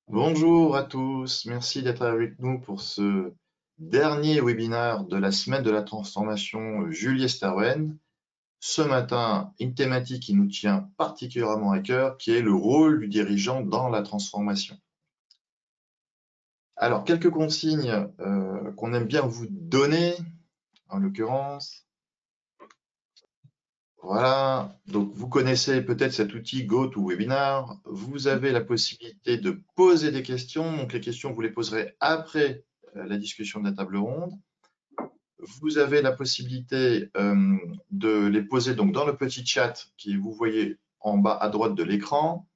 Bonjour à tous, merci d'être avec nous pour ce dernier webinaire de la semaine de la transformation Julie Sterwen. Ce matin, une thématique qui nous tient particulièrement à cœur, qui est le rôle du dirigeant dans la transformation. Alors, quelques consignes qu'on aime bien vous donner, en l'occurrence. Voilà, donc vous connaissez peut-être cet outil GoToWebinar. Vous avez la possibilité de poser des questions. Donc les questions, vous les poserez après la discussion de la table ronde. Vous avez la possibilité de les poser donc dans le petit chat qui vous voyez en bas à droite de l'écran.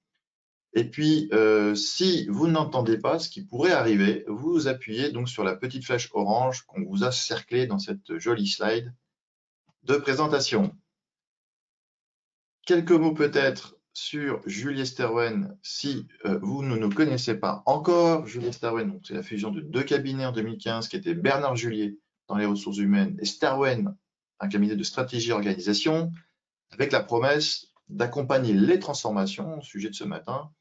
Et puis, si vous n'entendez pas, ce qui pourrait arriver, vous appuyez donc sur la petite flèche orange qu'on vous a cerclée dans cette jolie slide de présentation. Quelques mots peut-être sur Julie Sterwen, si vous ne nous connaissez pas encore. Julie Sterwen, c'est la fusion de deux cabinets en 2015 qui étaient Bernard Julier dans les ressources humaines et Sterwen, un cabinet de stratégie et organisation, avec la promesse d'accompagner les transformations, au sujet de ce matin,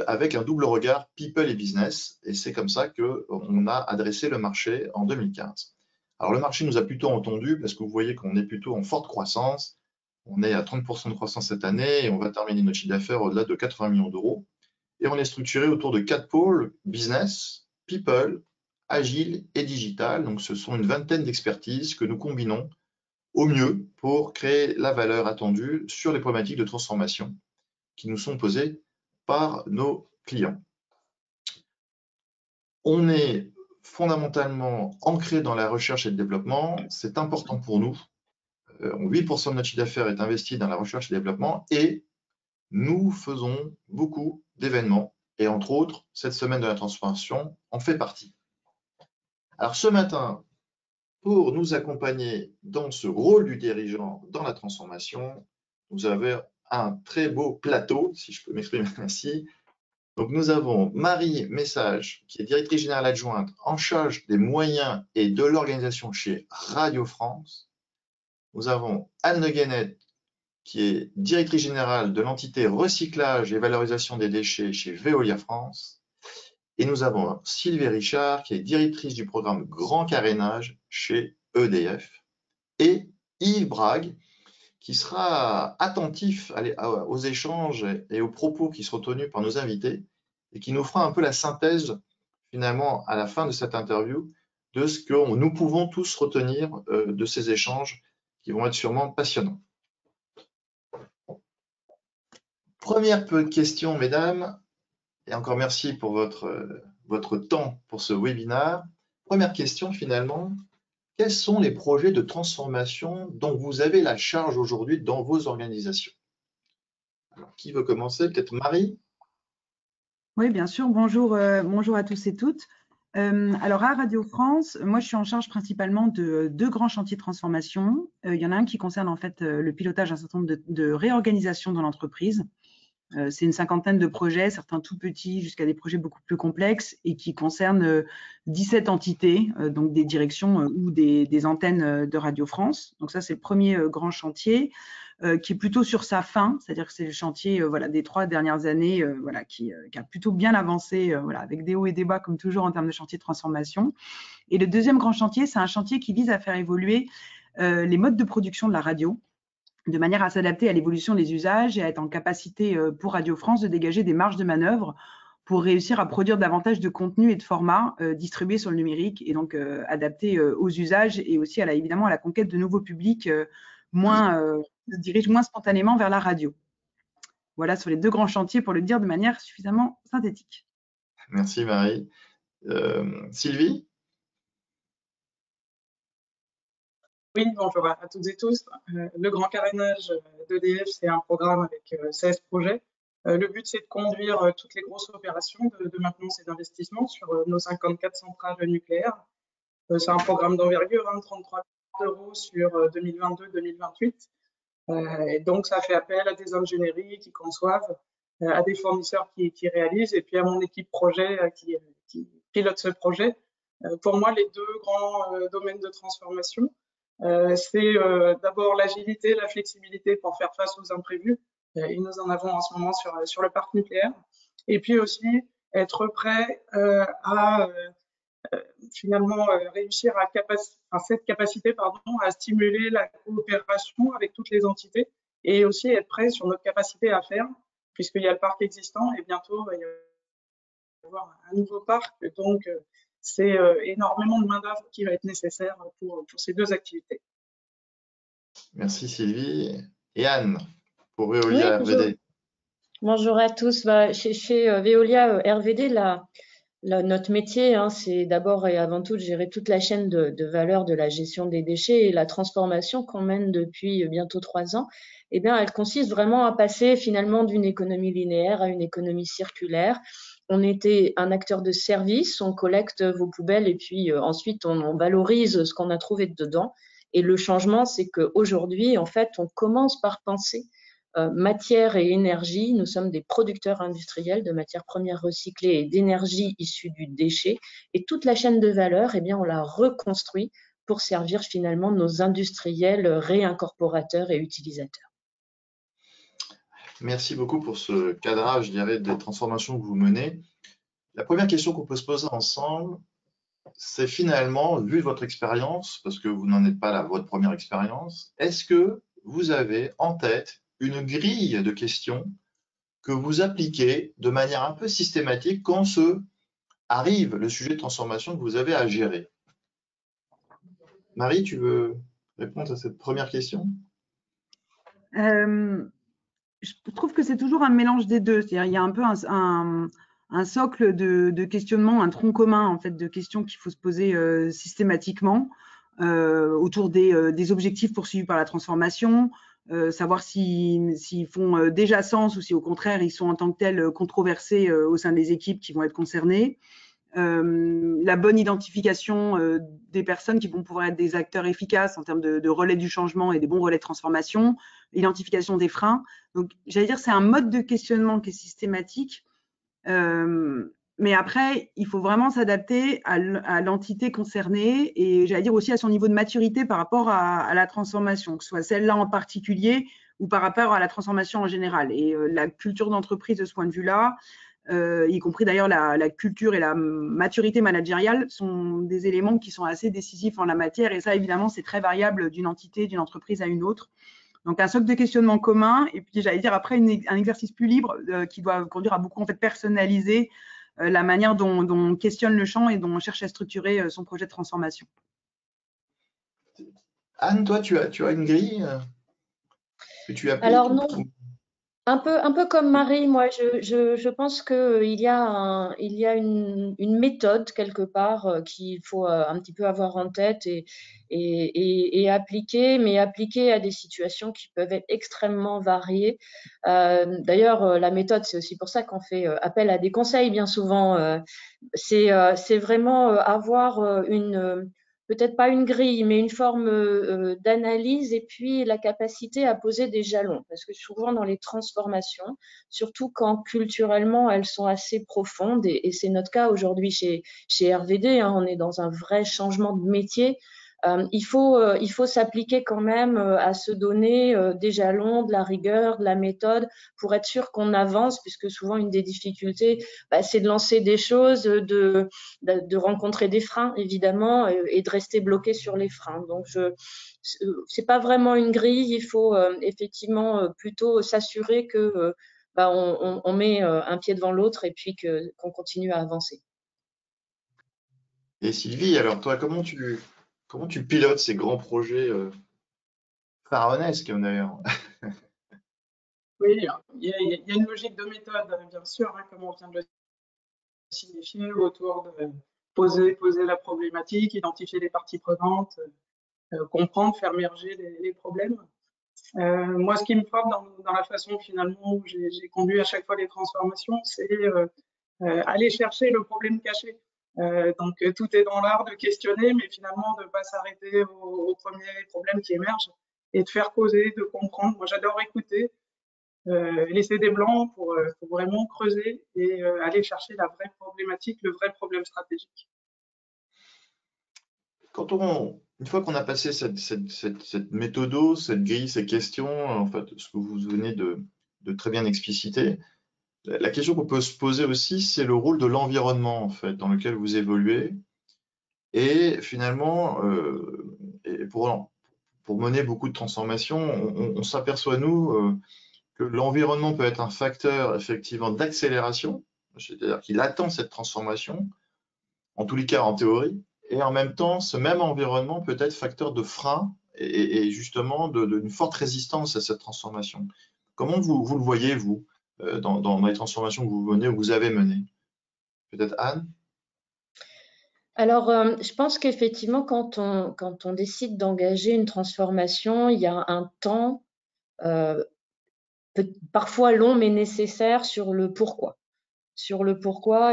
avec un double regard people et business. Et c'est comme ça qu'on a adressé le marché en 2015. Alors le marché nous a plutôt entendu parce que vous voyez qu'on est plutôt en forte croissance. On est à 30% de croissance cette année et on va terminer notre chiffre d'affaires au-delà de 80 millions d'euros. Et on est structuré autour de 4 pôles, business, people, agile et digital. Donc ce sont une vingtaine d'expertises que nous combinons au mieux pour créer la valeur attendue sur les problématiques de transformation qui nous sont posées par nos clients. On est fondamentalement ancré dans la recherche et le développement. C'est important pour nous. 8% de notre chiffre d'affaires est investi dans la recherche et le développement et nous faisons beaucoup d'événements et entre autres, cette semaine de la transformation en fait partie. Alors ce matin, pour nous accompagner dans ce rôle du dirigeant dans la transformation, nous avons un très beau plateau, si je peux m'exprimer ainsi. Donc nous avons Marie Message, qui est directrice générale adjointe en charge des moyens et de l'organisation chez Radio France. Nous avons Anne Le Guenette, qui est directrice générale de l'entité recyclage et valorisation des déchets chez Veolia France. Et nous avons Sylvie Richard, qui est directrice du programme Grand Carénage chez EDF. Et Yves Brague, qui sera attentif aux échanges et aux propos qui seront tenus par nos invités et qui nous fera un peu la synthèse, finalement, à la fin de cette interview, de ce que nous pouvons tous retenir de ces échanges qui vont être sûrement passionnants. Première question, mesdames, et encore merci pour votre temps pour ce webinaire. Première question, finalement, quels sont les projets de transformation dont vous avez la charge aujourd'hui dans vos organisations? Alors, qui veut commencer? Peut-être Marie? Oui, bien sûr. Bonjour, bonjour à tous et toutes. Alors, à Radio France, moi, je suis en charge principalement de deux grands chantiers de transformation. Il y en a un qui concerne en fait le pilotage d'un certain nombre de réorganisations dans l'entreprise. C'est une cinquantaine de projets, certains tout petits jusqu'à des projets beaucoup plus complexes et qui concernent 17 entités, donc des directions ou des antennes de Radio France. Donc ça, c'est le premier grand chantier qui est plutôt sur sa fin, c'est-à-dire que c'est le chantier voilà, des 3 dernières années voilà, qui a plutôt bien avancé, voilà, avec des hauts et des bas comme toujours en termes de chantier de transformation. Et le deuxième grand chantier, c'est un chantier qui vise à faire évoluer les modes de production de la radio, de manière à s'adapter à l'évolution des usages et à être en capacité pour Radio France de dégager des marges de manœuvre pour réussir à produire davantage de contenu et de formats distribués sur le numérique et donc adaptés aux usages et aussi évidemment à la conquête de nouveaux publics se dirigent moins spontanément vers la radio. Voilà sur les deux grands chantiers pour le dire de manière suffisamment synthétique. Merci Marie. Sylvie? Oui, bonjour à toutes et tous. Le Grand Carénage d'EDF, c'est un programme avec 16 projets. Le but, c'est de conduire toutes les grosses opérations de maintenance et d'investissement sur nos 54 centrales nucléaires. C'est un programme d'envergure, 33 milliards d'euros sur 2022-2028. Et donc, ça fait appel à des ingénieries qui conçoivent, à des fournisseurs qui réalisent, et puis à mon équipe projet qui pilote ce projet. Pour moi, les deux grands domaines de transformation, c'est d'abord l'agilité, la flexibilité pour faire face aux imprévus. Et nous en avons en ce moment sur le parc nucléaire. Et puis aussi être prêt à finalement réussir à cette capacité à stimuler la coopération avec toutes les entités et aussi être prêt sur notre capacité à faire, puisqu'il y a le parc existant et bientôt il va y avoir un nouveau parc. Donc, c'est énormément de main-d'œuvre qui va être nécessaire pour ces deux activités. Merci Sylvie. Et Anne, pour Oui, Veolia RVD. bonjour à tous. Chez Veolia RVD, notre métier, hein, c'est d'abord et avant tout de gérer toute la chaîne de valeur de la gestion des déchets et la transformation qu'on mène depuis bientôt 3 ans. Eh bien, elle consiste vraiment à passer finalement d'une économie linéaire à une économie circulaire. On était un acteur de service, on collecte vos poubelles et puis ensuite on valorise ce qu'on a trouvé dedans. Et le changement, c'est qu'aujourd'hui, en fait, on commence par penser matière et énergie. Nous sommes des producteurs industriels de matières premières recyclées et d'énergie issue du déchet. Et toute la chaîne de valeur, eh bien, on la reconstruit pour servir finalement nos industriels réincorporateurs et utilisateurs. Merci beaucoup pour ce cadrage, je dirais, des transformations que vous menez. La première question qu'on peut se poser ensemble, c'est finalement, vu votre expérience, parce que vous n'en êtes pas là, votre première expérience, est-ce que vous avez en tête une grille de questions que vous appliquez de manière un peu systématique quand arrive le sujet de transformation que vous avez à gérer? Marie, tu veux répondre à cette première question? Je trouve que c'est toujours un mélange des deux. C'est-à-dire, il y a un peu un socle de questionnement, un tronc commun en fait de questions qu'il faut se poser systématiquement autour des objectifs poursuivis par la transformation, savoir s'ils font déjà sens ou si au contraire ils sont en tant que tels controversés au sein des équipes qui vont être concernées. La bonne identification des personnes qui vont pouvoir être des acteurs efficaces en termes de relais du changement et des bons relais de transformation, l'identification des freins. Donc, j'allais dire, c'est un mode de questionnement qui est systématique, mais après, il faut vraiment s'adapter à l'entité concernée et j'allais dire aussi à son niveau de maturité par rapport à la transformation, que ce soit celle-là en particulier ou par rapport à la transformation en général. Et la culture d'entreprise de ce point de vue-là, y compris d'ailleurs la culture et la maturité managériale, sont des éléments qui sont assez décisifs en la matière. Et ça, évidemment, c'est très variable d'une entité, d'une entreprise à une autre. Donc, un socle de questionnement commun. Et puis, j'allais dire après, un exercice plus libre qui doit conduire à beaucoup en fait personnaliser la manière dont on questionne le champ et dont on cherche à structurer son projet de transformation. Anne, toi, tu as une grille que tu appliques? Alors non. Un peu comme Marie, moi, je pense qu'il y a, une méthode quelque part qu'il faut un petit peu avoir en tête et appliquer, mais appliquer à des situations qui peuvent être extrêmement variées. D'ailleurs, la méthode, c'est aussi pour ça qu'on fait appel à des conseils bien souvent. C'est vraiment avoir peut-être pas une grille, mais une forme d'analyse et puis la capacité à poser des jalons. Parce que souvent dans les transformations, surtout quand culturellement elles sont assez profondes, et c'est notre cas aujourd'hui chez RVD, hein, on est dans un vrai changement de métier. Il faut s'appliquer quand même à se donner des jalons, de la rigueur, de la méthode pour être sûr qu'on avance, puisque souvent une des difficultés, c'est de lancer des choses, de rencontrer des freins évidemment et de rester bloqué sur les freins. Donc c'est pas vraiment une grille, il faut effectivement plutôt s'assurer que on met un pied devant l'autre et puis qu'on continue à avancer. Et Sylvie, alors toi, comment tu pilotes ces grands projets pharaonesques d'ailleurs? Oui, il y a une logique de méthode, bien sûr, hein, comme on vient de le signifier, autour de poser la problématique, identifier les parties prenantes, comprendre, faire émerger les problèmes. Moi, ce qui me frappe dans la façon finalement où j'ai conduit à chaque fois les transformations, c'est aller chercher le problème caché. Donc, tout est dans l'art de questionner, mais finalement de ne pas s'arrêter au premier problème qui émerge et de faire causer, de comprendre. Moi, j'adore écouter, laisser des blancs pour vraiment creuser et aller chercher la vraie problématique, le vrai problème stratégique. Une fois qu'on a passé cette méthodo, cette grille, ces questions, en fait, ce que vous venez de très bien expliciter, La question qu'on peut se poser aussi, c'est le rôle de l'environnement, en fait, dans lequel vous évoluez. Et finalement, et pour mener beaucoup de transformations, on s'aperçoit, nous, que l'environnement peut être un facteur, effectivement, d'accélération, c'est-à-dire qu'il attend cette transformation, en tous les cas en théorie, et en même temps, ce même environnement peut être facteur de frein et justement d'une forte résistance à cette transformation. Comment vous le voyez, vous, dans les transformations que vous menez ou que vous avez menées? Peut-être Anne? Alors, je pense qu'effectivement, quand on décide d'engager une transformation, il y a un temps, parfois long mais nécessaire, sur le pourquoi.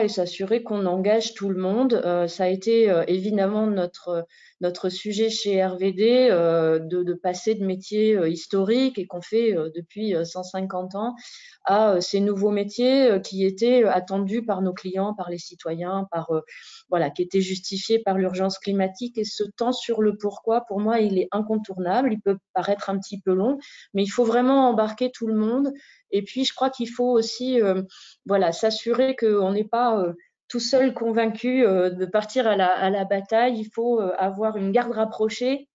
Et s'assurer qu'on engage tout le monde. Ça a été évidemment notre sujet chez RVD, de passer de métiers historiques et qu'on fait depuis 150 ans à ces nouveaux métiers qui étaient attendus par nos clients, par les citoyens, voilà, qui étaient justifiés par l'urgence climatique. Et ce temps sur le pourquoi, pour moi, il est incontournable. Il peut paraître un petit peu long, mais il faut vraiment embarquer tout le monde. Et puis, je crois qu'il faut aussi voilà, s'assurer qu'on n'est pas tout seul convaincu de partir à la bataille. Il faut avoir une garde rapprochée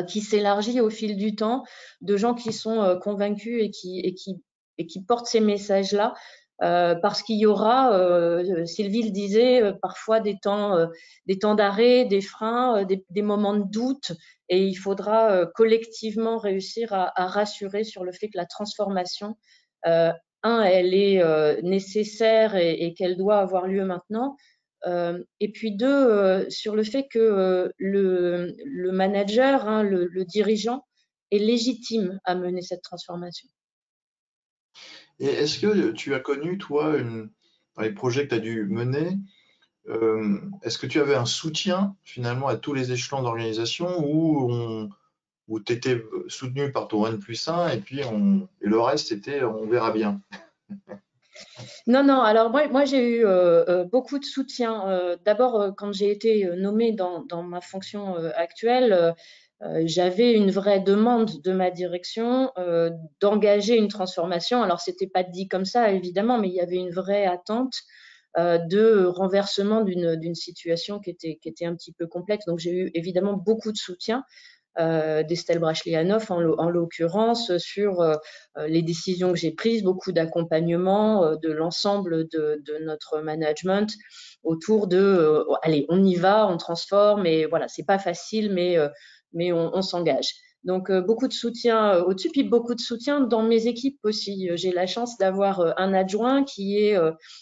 qui s'élargit au fil du temps, de gens qui sont convaincus et qui portent ces messages-là. Parce qu'il y aura, Sylvie le disait, parfois des temps d'arrêt, des freins, des moments de doute, et il faudra collectivement réussir à rassurer sur le fait que la transformation, elle est nécessaire et qu'elle doit avoir lieu maintenant. Et puis deux, sur le fait que le manager, hein, le dirigeant, est légitime à mener cette transformation. Et est-ce que tu as connu, toi, dans les projets que tu as dû mener, est-ce que tu avais un soutien finalement à tous les échelons d'organisation où tu étais soutenu par ton N+1 et puis et le reste était on verra bien? Non, alors moi j'ai eu beaucoup de soutien. D'abord, quand j'ai été nommée dans ma fonction actuelle, j'avais une vraie demande de ma direction d'engager une transformation. Alors, c'était pas dit comme ça, évidemment, mais il y avait une vraie attente de renversement d'une situation qui était un petit peu complexe. Donc, j'ai eu évidemment beaucoup de soutien d'Estelle Brachlianoff en l'occurrence sur les décisions que j'ai prises, beaucoup d'accompagnement de l'ensemble de notre management autour de allez, on y va, on transforme, et voilà, c'est pas facile, mais on s'engage. Donc, beaucoup de soutien au-dessus, puis beaucoup de soutien dans mes équipes aussi. J'ai la chance d'avoir un adjoint qui est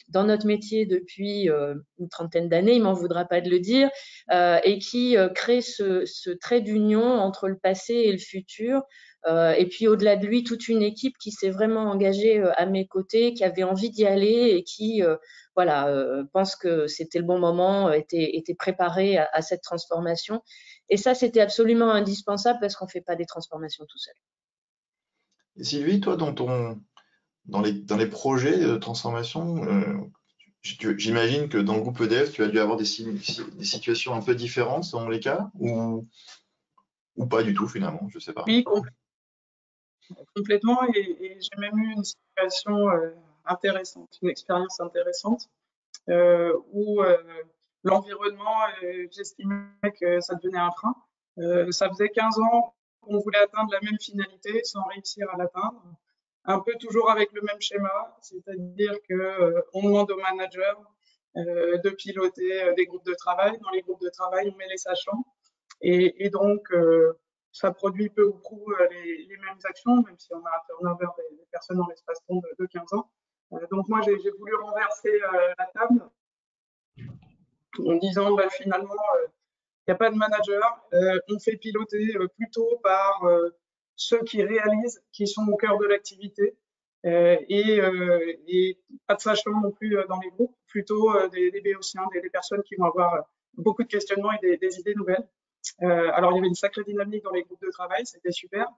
dans notre métier depuis une trentaine d'années, il m'en voudra pas de le dire, et qui crée ce trait d'union entre le passé et le futur. Et puis, au-delà de lui, toute une équipe qui s'est vraiment engagée à mes côtés, qui avait envie d'y aller et qui voilà, pense que c'était le bon moment, était préparée à cette transformation. Et ça, c'était absolument indispensable parce qu'on ne fait pas des transformations tout seul. Et Sylvie, toi, dans les projets de transformation, j'imagine que dans le groupe EDF, tu as dû avoir des situations un peu différentes selon les cas ou pas du tout finalement, je ne sais pas. Oui, complètement. Et j'ai même eu une situation intéressante, une expérience intéressante où l'environnement, j'estimais que ça devenait un frein. Ça faisait 15 ans qu'on voulait atteindre la même finalité sans réussir à l'atteindre. Un peu toujours avec le même schéma, c'est-à-dire qu'on demande aux managers de piloter des groupes de travail. Dans les groupes de travail, on met les sachants. Et donc, ça produit peu ou prou les mêmes actions, même si on a un turnover des personnes dans l'espace-temps de 15 ans. Donc moi, j'ai voulu renverser la table en disant finalement, il n'y a pas de manager, on fait piloter plutôt par ceux qui réalisent, qui sont au cœur de l'activité, et pas de sachants non plus dans les groupes, plutôt des béotiens, des personnes qui vont avoir beaucoup de questionnements et des idées nouvelles. Alors, il y avait une sacrée dynamique dans les groupes de travail, c'était super.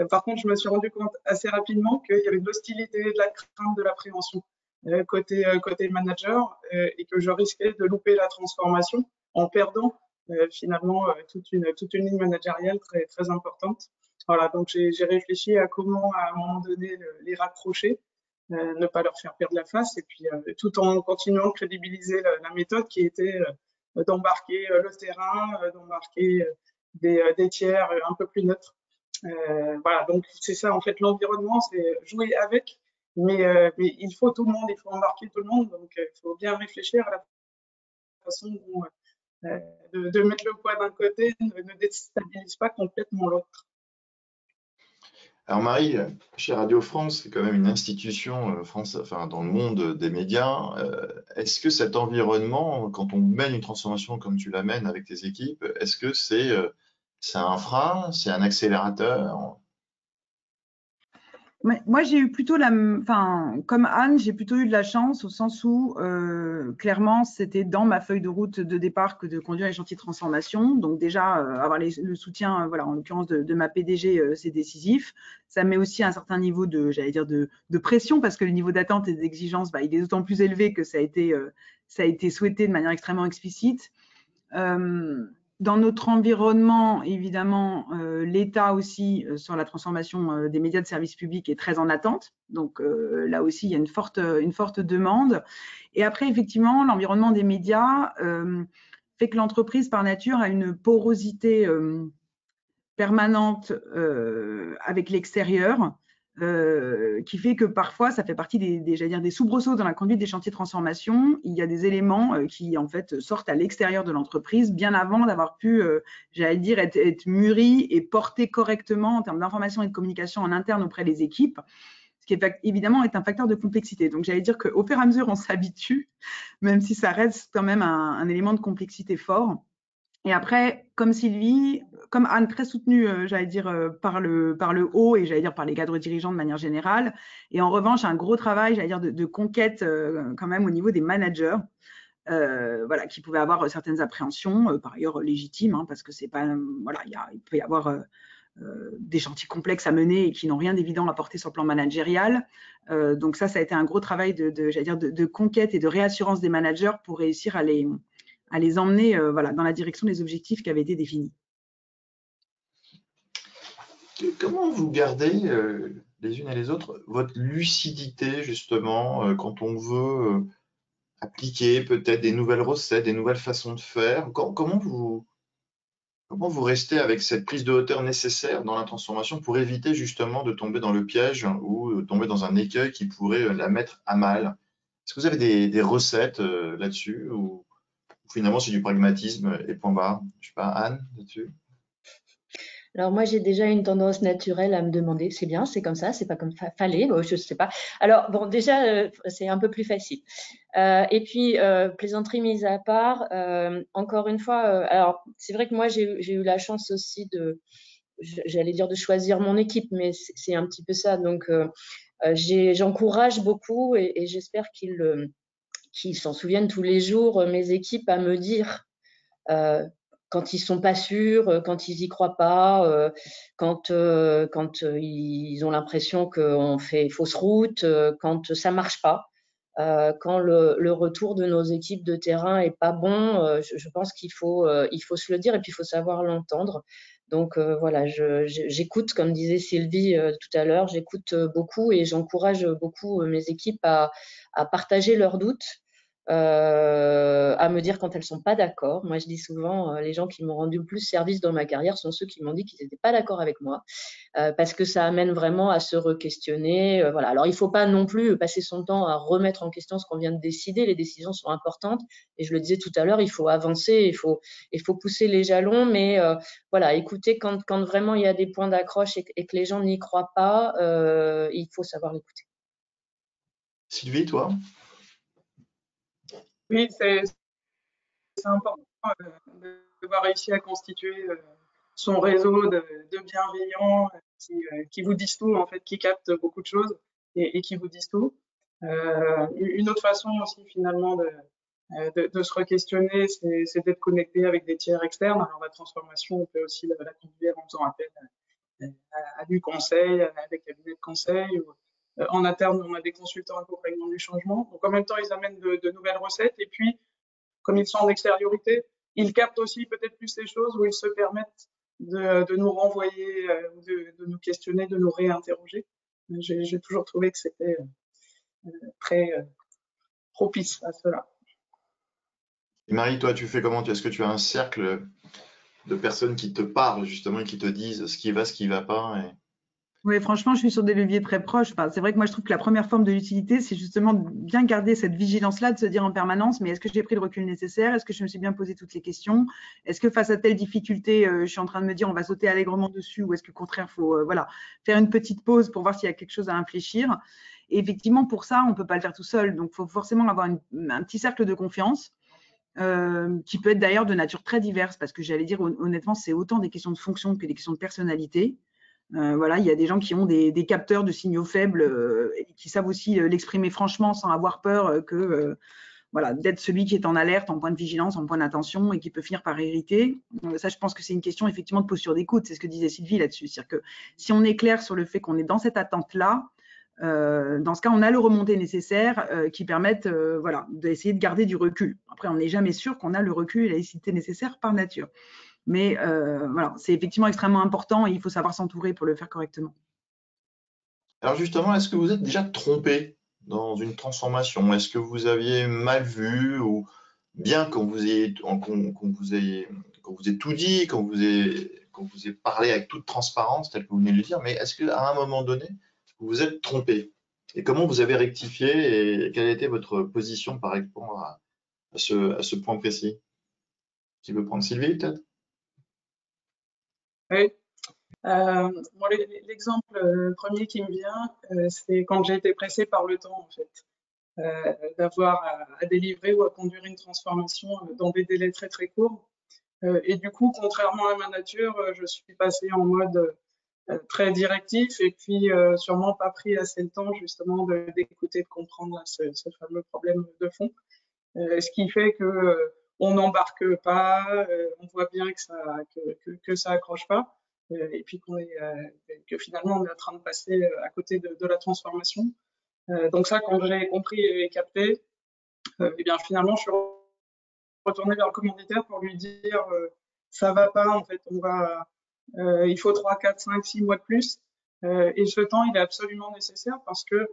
Par contre, je me suis rendu compte assez rapidement qu'il y avait de l'hostilité, de la crainte, de l'appréhension côté manager, et que je risquais de louper la transformation en perdant finalement toute une ligne managériale très, très importante. Voilà, donc j'ai réfléchi à comment, à un moment donné, les raccrocher. ne pas leur faire perdre la face, et puis tout en continuant de crédibiliser la méthode qui était d'embarquer le terrain, d'embarquer des tiers un peu plus neutres. Voilà, donc c'est ça en fait l'environnement, c'est jouer avec, mais il faut tout le monde, il faut embarquer tout le monde, donc il faut bien réfléchir à la façon dont de mettre le poids d'un côté ne déstabilise pas complètement l'autre. Alors Marie, chez Radio France, c'est quand même une institution enfin, dans le monde des médias. Est-ce que cet environnement, quand on mène une transformation comme tu la mènes avec tes équipes, est-ce que c'est un frein, c'est un accélérateur? Moi, j'ai eu plutôt comme Anne, j'ai plutôt eu de la chance au sens où, clairement, c'était dans ma feuille de route de départ que de conduire les chantiers de transformation. Donc déjà, avoir le soutien, voilà, en l'occurrence de ma PDG, c'est décisif. Ça met aussi un certain niveau j'allais dire, de pression parce que le niveau d'attente et d'exigence, il est d'autant plus élevé que ça a été souhaité de manière extrêmement explicite. Dans notre environnement, évidemment, l'État aussi, sur la transformation des médias de service public est très en attente. Donc là aussi, il y a une forte demande. Et après, effectivement, l'environnement des médias fait que l'entreprise, par nature, a une porosité permanente avec l'extérieur. Qui fait que parfois, ça fait partie des soubresauts dans la conduite des chantiers de transformation. Il y a des éléments qui, en fait, sortent à l'extérieur de l'entreprise bien avant d'avoir pu, j'allais dire, être mûris et portés correctement en termes d'information et de communication en interne auprès des équipes, ce qui évidemment est un facteur de complexité. Donc, j'allais dire qu'au fur et à mesure, on s'habitue, même si ça reste quand même un élément de complexité fort. Et après, comme Sylvie, comme Anne, très soutenue, j'allais dire, par le haut et j'allais dire par les cadres dirigeants de manière générale. Et en revanche, un gros travail, j'allais dire, de conquête quand même au niveau des managers, voilà, qui pouvaient avoir certaines appréhensions, par ailleurs légitimes, hein, parce que c'est pas, voilà, il peut y avoir des chantiers complexes à mener et qui n'ont rien d'évident à porter sur le plan managérial. Donc ça a été un gros travail j'allais dire, de conquête et de réassurance des managers pour réussir à les emmener voilà, dans la direction des objectifs qui avaient été définis. Comment vous gardez les unes et les autres votre lucidité justement quand on veut appliquer peut-être des nouvelles recettes, des nouvelles façons de faire? Comment vous restez avec cette prise de hauteur nécessaire dans la transformation pour éviter justement de tomber dans le piège ou de tomber dans un écueil qui pourrait la mettre à mal? Est-ce que vous avez des recettes là-dessus ou finalement c'est du pragmatisme et point barre? Je sais pas, Anne, là-dessus? Alors moi, j'ai déjà une tendance naturelle à me demander, c'est bien, c'est comme ça, c'est pas comme fallait, je sais pas. Alors bon, déjà, c'est un peu plus facile. Et puis, plaisanterie mise à part, encore une fois, alors c'est vrai que moi, j'ai eu la chance aussi j'allais dire de choisir mon équipe, mais c'est un petit peu ça. Donc, j'encourage beaucoup et j'espère qu'ils s'en souviennent tous les jours, mes équipes, à me dire quand ils sont pas sûrs, quand ils y croient pas, quand ils ont l'impression qu'on fait fausse route, quand ça marche pas, quand le retour de nos équipes de terrain est pas bon, je pense qu'il faut se le dire et puis il faut savoir l'entendre. Donc voilà, j'écoute, comme disait Sylvie tout à l'heure, j'écoute beaucoup et j'encourage beaucoup mes équipes à partager leurs doutes. À me dire quand elles sont pas d'accord. Moi, je dis souvent, les gens qui m'ont rendu le plus service dans ma carrière sont ceux qui m'ont dit qu'ils n'étaient pas d'accord avec moi, parce que ça amène vraiment à se re-questionner. Voilà. Alors, il faut pas non plus passer son temps à remettre en question ce qu'on vient de décider. Les décisions sont importantes, et je le disais tout à l'heure, il faut avancer, il faut pousser les jalons, mais voilà, écouter quand vraiment il y a des points d'accroche et que les gens n'y croient pas, il faut savoir l'écouter. Sylvie, toi? Oui, c'est important d'avoir réussi à constituer son réseau de bienveillants qui vous disent tout, en fait, qui captent beaucoup de choses et qui vous disent tout. Une autre façon aussi, finalement, de se re-questionner, c'est d'être connecté avec des tiers externes. Alors, la transformation, on peut aussi la conduire en faisant appel à du conseil, à des cabinets de conseil. Ou, en interne, on a des consultants accompagnant du changement. Donc, en même temps, ils amènent de nouvelles recettes. Et puis, comme ils sont en extériorité, ils captent aussi peut-être plus les choses où ils se permettent de nous renvoyer, de nous questionner, de nous réinterroger. J'ai toujours trouvé que c'était très propice à cela. Et Marie, toi, tu fais comment? Est-ce que tu as un cercle de personnes qui te parlent justement et qui te disent ce qui va pas Oui, franchement, je suis sur des leviers très proches. Enfin, c'est vrai que moi, je trouve que la première forme de l'utilité, c'est justement de bien garder cette vigilance-là, de se dire en permanence, mais est-ce que j'ai pris le recul nécessaire? Est-ce que je me suis bien posé toutes les questions? Est-ce que face à telle difficulté, je suis en train de me dire on va sauter allègrement dessus, ou est-ce que au contraire, il faut voilà, faire une petite pause pour voir s'il y a quelque chose à infléchir? Et effectivement, pour ça, on ne peut pas le faire tout seul. Donc, il faut forcément avoir un petit cercle de confiance. Qui peut être d'ailleurs de nature très diverse, parce que j'allais dire honnêtement, c'est autant des questions de fonction que des questions de personnalité. Voilà, il y a des gens qui ont des capteurs de signaux faibles et qui savent aussi l'exprimer franchement sans avoir peur que voilà, d'être celui qui est en alerte, en point de vigilance, en point d'attention et qui peut finir par irriter. Ça, je pense que c'est une question effectivement de posture d'écoute. C'est ce que disait Sylvie là-dessus. C'est-à-dire que si on est clair sur le fait qu'on est dans cette attente-là, dans ce cas, on a le remonté nécessaire qui permettent voilà, d'essayer de garder du recul. Après, on n'est jamais sûr qu'on a le recul et la lucidité nécessaire par nature. Mais voilà, c'est effectivement extrêmement important et il faut savoir s'entourer pour le faire correctement. Alors justement, est-ce que vous êtes déjà trompé dans une transformation? Est-ce que vous aviez mal vu ou bien qu'on vous ait tout dit, qu'on vous ait parlé avec toute transparence, tel que vous venez de le dire, mais est-ce qu'à un moment donné, vous vous êtes trompé? Et comment vous avez rectifié et quelle était votre position par rapport à ce point précis? Qui veut prendre Sylvie, peut-être? Oui. Moi, l'exemple premier qui me vient, c'est quand j'ai été pressée par le temps, en fait, d'avoir à délivrer ou à conduire une transformation dans des délais très très courts. Et du coup, contrairement à ma nature, je suis passée en mode très directif et puis sûrement pas pris assez le temps justement d'écouter, de comprendre là, ce fameux problème de fond. Ce qui fait que on n'embarque pas, on voit bien que ça accroche pas, et puis que finalement on est en train de passer à côté de la transformation. Donc ça, quand j'ai compris et capté, et bien finalement je suis retournée vers le commanditaire pour lui dire ça va pas, en fait, il faut 3, 4, 5, 6 mois de plus. Et ce temps, il est absolument nécessaire parce que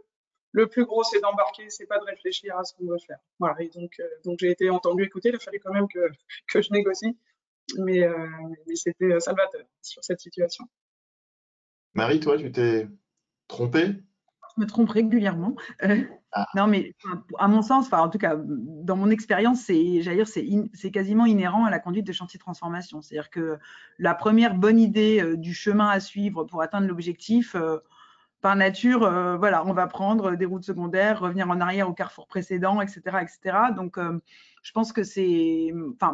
le plus gros, c'est d'embarquer, c'est pas de réfléchir à ce qu'on veut faire. Voilà. Et donc j'ai été entendue, écoutée. Il a fallu quand même que je négocie, mais c'était salvateur sur cette situation. Marie, toi, tu t'es trompée? Je me trompe régulièrement. Ah, Non, mais à mon sens, en tout cas, dans mon expérience, c'est quasiment inhérent à la conduite de chantier de transformation. C'est-à-dire que la première bonne idée du chemin à suivre pour atteindre l'objectif, par nature, voilà, on va prendre des routes secondaires, revenir en arrière au carrefour précédent, etc., etc. Donc, je pense que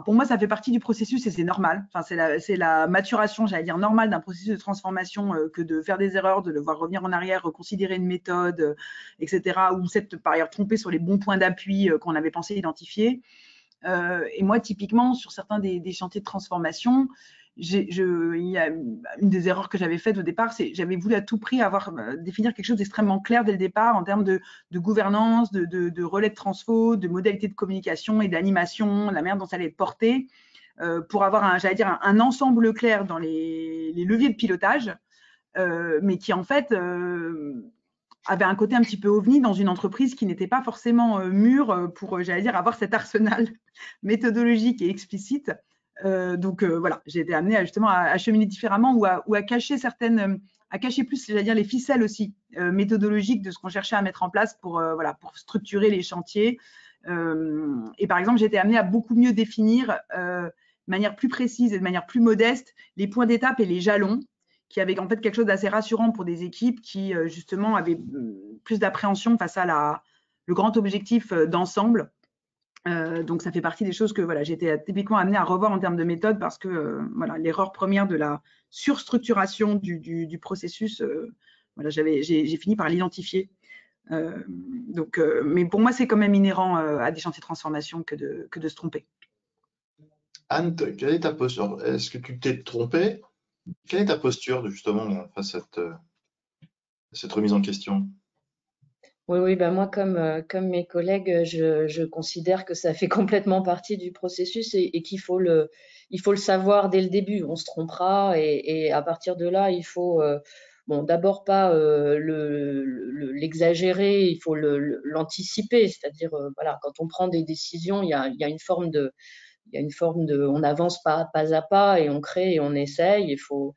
pour moi, ça fait partie du processus et c'est normal. Enfin, c'est la maturation, j'allais dire, normale d'un processus de transformation que de faire des erreurs, de devoir revenir en arrière, reconsidérer une méthode, etc. Ou s'être par ailleurs trompé sur les bons points d'appui qu'on avait pensé identifier. Et moi, typiquement, sur certains des chantiers de transformation, il y a une des erreurs que j'avais faites au départ, c'est j'avais voulu à tout prix définir quelque chose d'extrêmement clair dès le départ en termes de gouvernance, de relais de transfo, de modalités de communication et d'animation, la manière dont ça allait être porté, pour avoir un ensemble clair dans les leviers de pilotage, mais qui en fait avait un côté un petit peu ovni dans une entreprise qui n'était pas forcément mûre pour, avoir cet arsenal méthodologique et explicite. Donc voilà, j'ai été amenée justement à cheminer différemment ou à cacher à cacher plus, les ficelles aussi méthodologiques de ce qu'on cherchait à mettre en place pour structurer les chantiers. Et par exemple, j'ai été amenée à beaucoup mieux définir de manière plus précise et de manière plus modeste les points d'étape et les jalons, qui avait en fait quelque chose d'assez rassurant pour des équipes qui justement avaient plus d'appréhension face à le grand objectif d'ensemble. Donc ça fait partie des choses que voilà, j'ai été typiquement amenée à revoir en termes de méthode parce que voilà, l'erreur première de la surstructuration du processus, voilà, j'ai fini par l'identifier. Mais pour moi, c'est quand même inhérent à des chantiers de transformation que de se tromper. Anne, quelle est ta posture? Est-ce que tu t'es trompée? Quelle est ta posture justement face à cette remise en question? Oui, ben moi, comme mes collègues, je considère que ça fait complètement partie du processus et qu'il faut le savoir dès le début. On se trompera et à partir de là, il faut bon, d'abord pas l'exagérer, il faut l'anticiper, c'est-à-dire voilà, quand on prend des décisions, il y a une forme de on avance pas à pas et on crée et on essaye. Il faut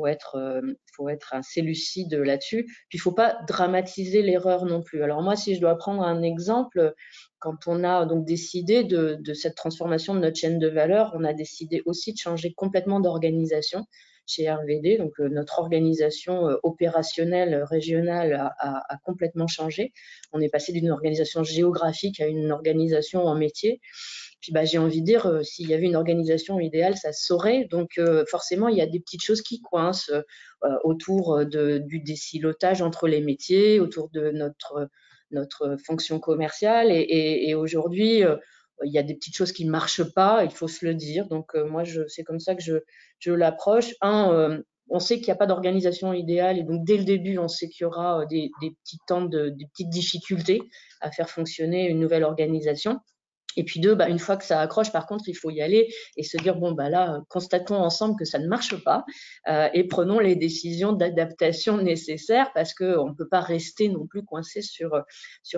être assez lucide là-dessus. Puis il faut pas dramatiser l'erreur non plus. Alors moi, si je dois prendre un exemple, quand on a donc décidé de cette transformation de notre chaîne de valeur, on a décidé aussi de changer complètement d'organisation chez RVD. Donc notre organisation opérationnelle régionale a complètement changé. On est passé d'une organisation géographique à une organisation en métier. Puis j'ai envie de dire, s'il y avait une organisation idéale, ça se saurait. Donc forcément, il y a des petites choses qui coincent autour du désilotage entre les métiers, autour de notre fonction commerciale. Et aujourd'hui, il y a des petites choses qui ne marchent pas, il faut se le dire. Donc moi, c'est comme ça que je l'approche. On sait qu'il n'y a pas d'organisation idéale et donc dès le début, on sait qu'il y aura des petits temps, des petites difficultés à faire fonctionner une nouvelle organisation. Et puis deux, une fois que ça accroche, par contre, il faut y aller et se dire, bon, là, constatons ensemble que ça ne marche pas et prenons les décisions d'adaptation nécessaires parce qu'on ne peut pas rester non plus coincé sur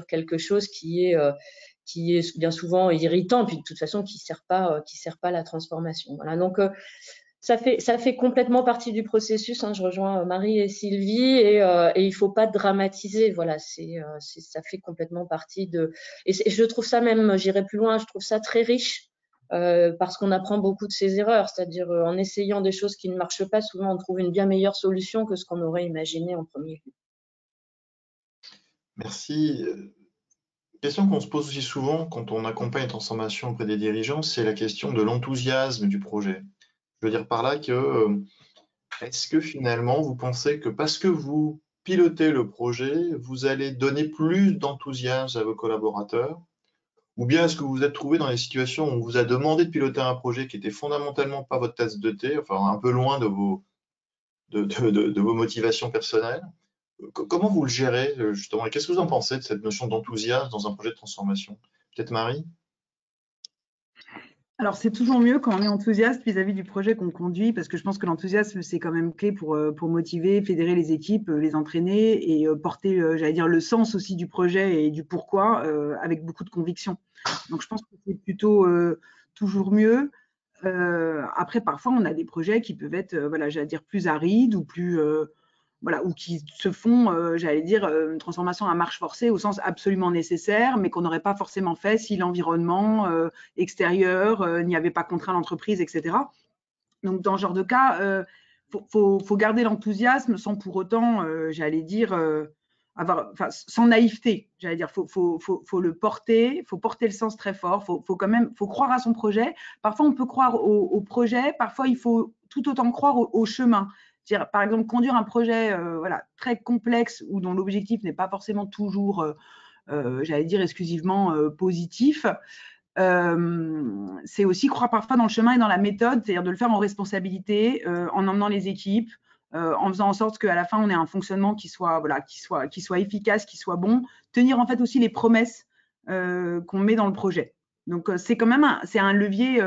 quelque chose qui est bien souvent irritant, puis de toute façon qui sert pas à la transformation. Voilà. Donc ça fait complètement partie du processus. Je rejoins Marie et Sylvie et il faut pas dramatiser. Voilà, ça fait complètement partie de. Et je trouve ça même, j'irai plus loin, je trouve ça très riche parce qu'on apprend beaucoup de ses erreurs. C'est-à-dire en essayant des choses qui ne marchent pas, souvent on trouve une bien meilleure solution que ce qu'on aurait imaginé en premier lieu. Merci. Question qu'on se pose aussi souvent quand on accompagne une transformation auprès des dirigeants, c'est la question de l'enthousiasme du projet. Je veux dire par là que est-ce que finalement vous pensez que parce que vous pilotez le projet, vous allez donner plus d'enthousiasme à vos collaborateurs? Ou bien est-ce que vous vous êtes trouvé dans des situations où on vous a demandé de piloter un projet qui était fondamentalement pas votre tasse de thé, enfin un peu loin de vos motivations personnelles? Comment vous le gérez justement? Et qu'est-ce que vous en pensez de cette notion d'enthousiasme dans un projet de transformation? Peut-être Marie? Alors, c'est toujours mieux quand on est enthousiaste vis-à-vis du projet qu'on conduit, parce que je pense que l'enthousiasme, c'est quand même clé pour motiver, fédérer les équipes, les entraîner et porter, j'allais dire, le sens aussi du projet et du pourquoi avec beaucoup de conviction. Donc, je pense que c'est plutôt toujours mieux. Après, parfois, on a des projets qui peuvent être, voilà, j'allais dire, plus arides ou plus voilà, ou qui se font, j'allais dire, une transformation à marche forcée au sens absolument nécessaire, mais qu'on n'aurait pas forcément fait si l'environnement extérieur n'y avait pas contraint l'entreprise, etc. Donc, dans ce genre de cas, faut garder l'enthousiasme sans pour autant, j'allais dire, sans naïveté. J'allais dire, faut le porter, faut porter le sens très fort, faut croire à son projet. Parfois, on peut croire au projet, parfois, il faut tout autant croire au chemin. Par exemple, conduire un projet voilà, très complexe ou dont l'objectif n'est pas forcément toujours, j'allais dire, exclusivement positif, c'est aussi croire parfois dans le chemin et dans la méthode, c'est-à-dire de le faire en responsabilité, en emmenant les équipes, en faisant en sorte qu'à la fin, on ait un fonctionnement qui soit efficace, qui soit bon. Tenir en fait aussi les promesses qu'on met dans le projet. Donc, c'est quand même c'est un levier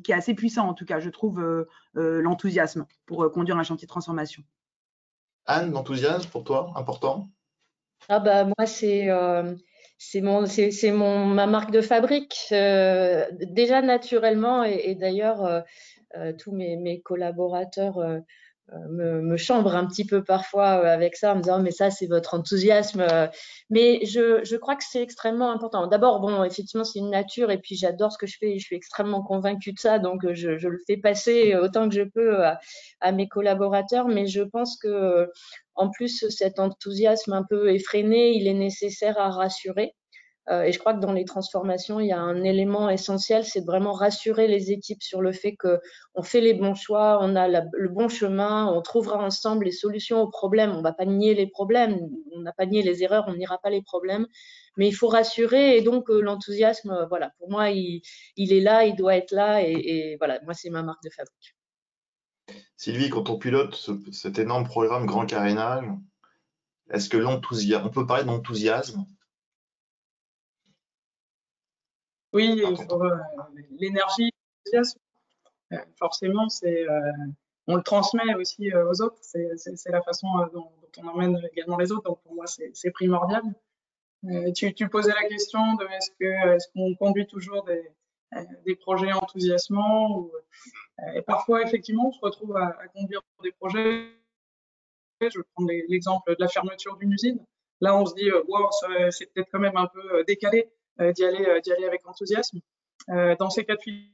qui est assez puissant, en tout cas, je trouve, l'enthousiasme pour conduire un chantier de transformation. Anne, l'enthousiasme pour toi, important? Moi, c'est ma marque de fabrique. Déjà naturellement, et d'ailleurs, tous mes collaborateurs me chambre un petit peu parfois avec ça en me disant mais ça c'est votre enthousiasme mais je crois que c'est extrêmement important. D'abord bon effectivement c'est une nature et puis j'adore ce que je fais et je suis extrêmement convaincue de ça donc je le fais passer autant que je peux à mes collaborateurs mais je pense que en plus cet enthousiasme un peu effréné il est nécessaire à rassurer. Et je crois que dans les transformations, il y a un élément essentiel, c'est de vraiment rassurer les équipes sur le fait qu'on fait les bons choix, on a le bon chemin, on trouvera ensemble les solutions aux problèmes. On ne va pas nier les problèmes, on n'a pas nié les erreurs, on n'ira pas les problèmes. Mais il faut rassurer et donc l'enthousiasme, voilà, pour moi, il est là, il doit être là et voilà, moi, c'est ma marque de fabrique. Sylvie, quand on pilote cet énorme programme Grand Carénage, est-ce que on peut parler d'enthousiasme? Oui, il faut l'énergie, l'enthousiasme. Forcément, c'est on le transmet aussi aux autres. C'est la façon dont on emmène également les autres. Donc pour moi, c'est primordial. Tu posais la question de est-ce qu'on conduit toujours des projets enthousiasmants et parfois, effectivement, on se retrouve à conduire des projets. Je vais prendre l'exemple de la fermeture d'une usine. Là, on se dit, wow, c'est peut-être quand même un peu décalé d'y aller avec enthousiasme. Dans ces cas de figure,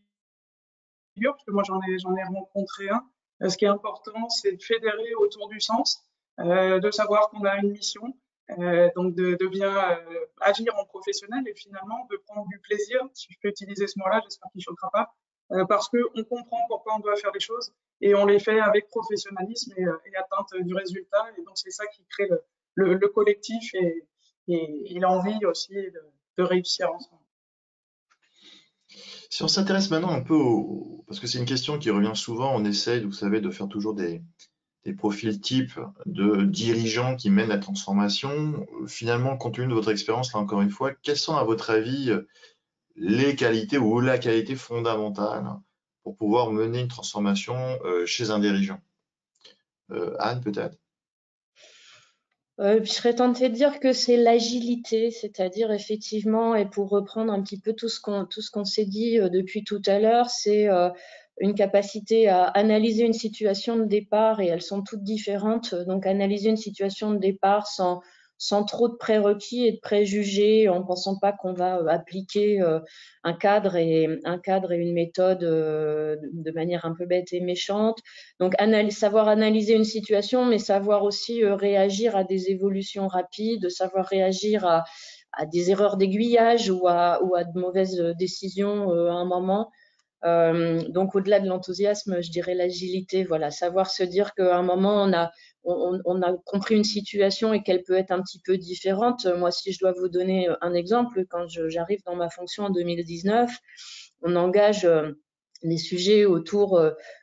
parce que moi, j'en ai rencontré un, ce qui est important, c'est de fédérer autour du sens, de savoir qu'on a une mission, donc de bien agir en professionnel et finalement de prendre du plaisir, si je peux utiliser ce mot-là, j'espère qu'il ne choquera pas, parce qu'on comprend pourquoi on doit faire les choses et on les fait avec professionnalisme et atteinte du résultat. Et donc, c'est ça qui crée le collectif et l'envie aussi de réussir ensemble. Si on s'intéresse maintenant un peu parce que c'est une question qui revient souvent, on essaye, vous savez, de faire toujours des profils types de dirigeants qui mènent la transformation. Finalement, compte tenu de votre expérience, là encore une fois, quelles sont à votre avis les qualités ou la qualité fondamentale pour pouvoir mener une transformation chez un dirigeant? Anne, peut-être? Je serais tentée de dire que c'est l'agilité, c'est-à-dire effectivement, et pour reprendre un petit peu tout ce qu'on s'est dit depuis tout à l'heure, c'est une capacité à analyser une situation de départ, et elles sont toutes différentes. Donc, analyser une situation de départ sans trop de prérequis et de préjugés, en pensant pas qu'on va appliquer un cadre et une méthode de manière un peu bête et méchante. Donc, savoir analyser une situation, mais savoir aussi réagir à des évolutions rapides, savoir réagir à des erreurs d'aiguillage ou à de mauvaises décisions à un moment. Donc, au-delà de l'enthousiasme, je dirais l'agilité. Voilà, savoir se dire qu'à un moment, on a compris une situation et qu'elle peut être un petit peu différente. Moi, si je dois vous donner un exemple, quand j'arrive dans ma fonction en 2019, on engage des sujets autour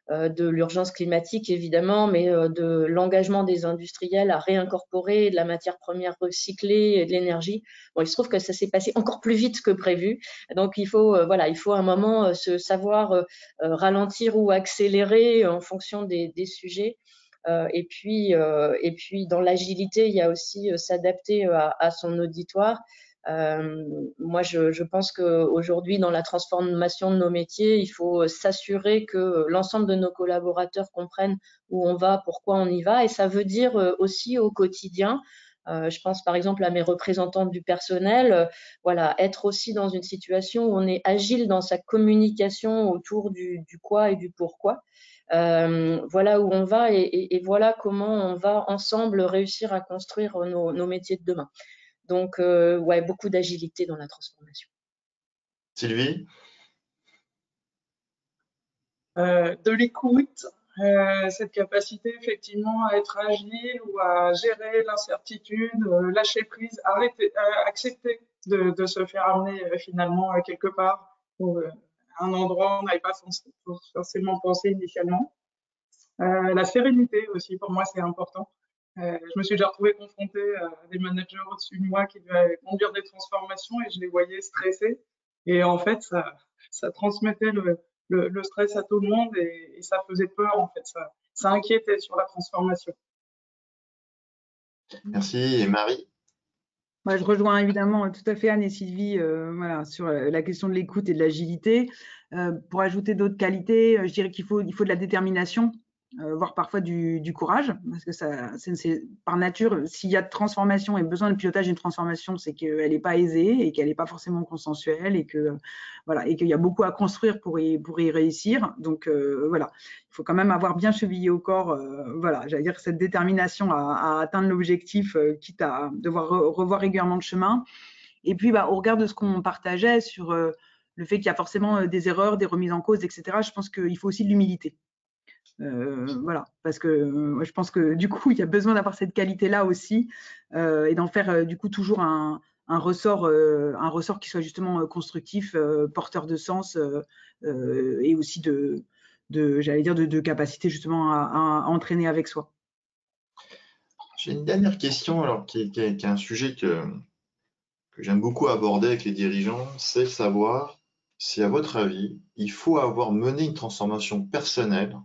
de l'urgence climatique, évidemment, mais de l'engagement des industriels à réincorporer de la matière première recyclée et de l'énergie. Bon, il se trouve que ça s'est passé encore plus vite que prévu. Donc, il faut à un moment se savoir ralentir ou accélérer en fonction des sujets. Et puis, dans l'agilité, il y a aussi s'adapter à son auditoire. Moi, je pense qu'aujourd'hui, dans la transformation de nos métiers, il faut s'assurer que l'ensemble de nos collaborateurs comprennent où on va, pourquoi on y va. Et ça veut dire aussi au quotidien, je pense par exemple à mes représentants du personnel, voilà, être aussi dans une situation où on est agile dans sa communication autour du quoi et du pourquoi. Voilà où on va et voilà comment on va ensemble réussir à construire nos métiers de demain. Donc, ouais, beaucoup d'agilité dans la transformation. Sylvie? De l'écoute, cette capacité effectivement à être agile ou à gérer l'incertitude, lâcher prise, accepter de se faire amener finalement quelque part ou à un endroit où on n'avait pas forcément pensé initialement. La sérénité aussi, pour moi, c'est important. Je me suis déjà retrouvée confrontée à des managers au-dessus de moi qui devaient conduire des transformations et je les voyais stressés. Et en fait, ça transmettait le stress à tout le monde et ça faisait peur, en fait. Ça inquiétait sur la transformation. Merci. Et Marie? Moi, je rejoins évidemment tout à fait Anne et Sylvie voilà, sur la question de l'écoute et de l'agilité. Pour ajouter d'autres qualités, je dirais qu'il faut de la détermination, voire parfois du courage, parce que c'est par nature, s'il y a de transformation et besoin de pilotage d'une transformation, c'est qu'elle n'est pas aisée et qu'elle n'est pas forcément consensuelle et voilà, et qu'il y a beaucoup à construire pour y réussir. Donc voilà, il faut quand même avoir bien chevillé au corps, voilà, j'allais dire cette détermination à atteindre l'objectif, quitte à devoir revoir régulièrement le chemin. Et puis, au regard de ce qu'on partageait sur le fait qu'il y a forcément des erreurs, des remises en cause, etc., je pense qu'il faut aussi de l'humilité. Voilà, parce que je pense que du coup, il y a besoin d'avoir cette qualité-là aussi et d'en faire du coup toujours un ressort qui soit justement constructif, porteur de sens et aussi j'allais dire, de capacité justement à entraîner avec soi. J'ai une dernière question, alors qui est un sujet que j'aime beaucoup aborder avec les dirigeants, c'est de savoir si, à votre avis, il faut avoir mené une transformation personnelle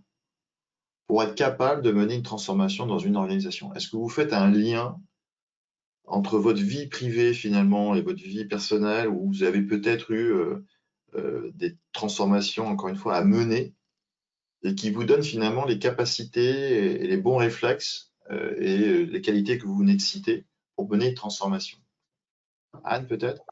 pour être capable de mener une transformation dans une organisation? Est-ce que vous faites un lien entre votre vie privée finalement et votre vie personnelle, où vous avez peut-être eu des transformations, encore une fois, à mener et qui vous donnent finalement les capacités et les bons réflexes et les qualités que vous venez de citer pour mener une transformation? Anne, peut-être?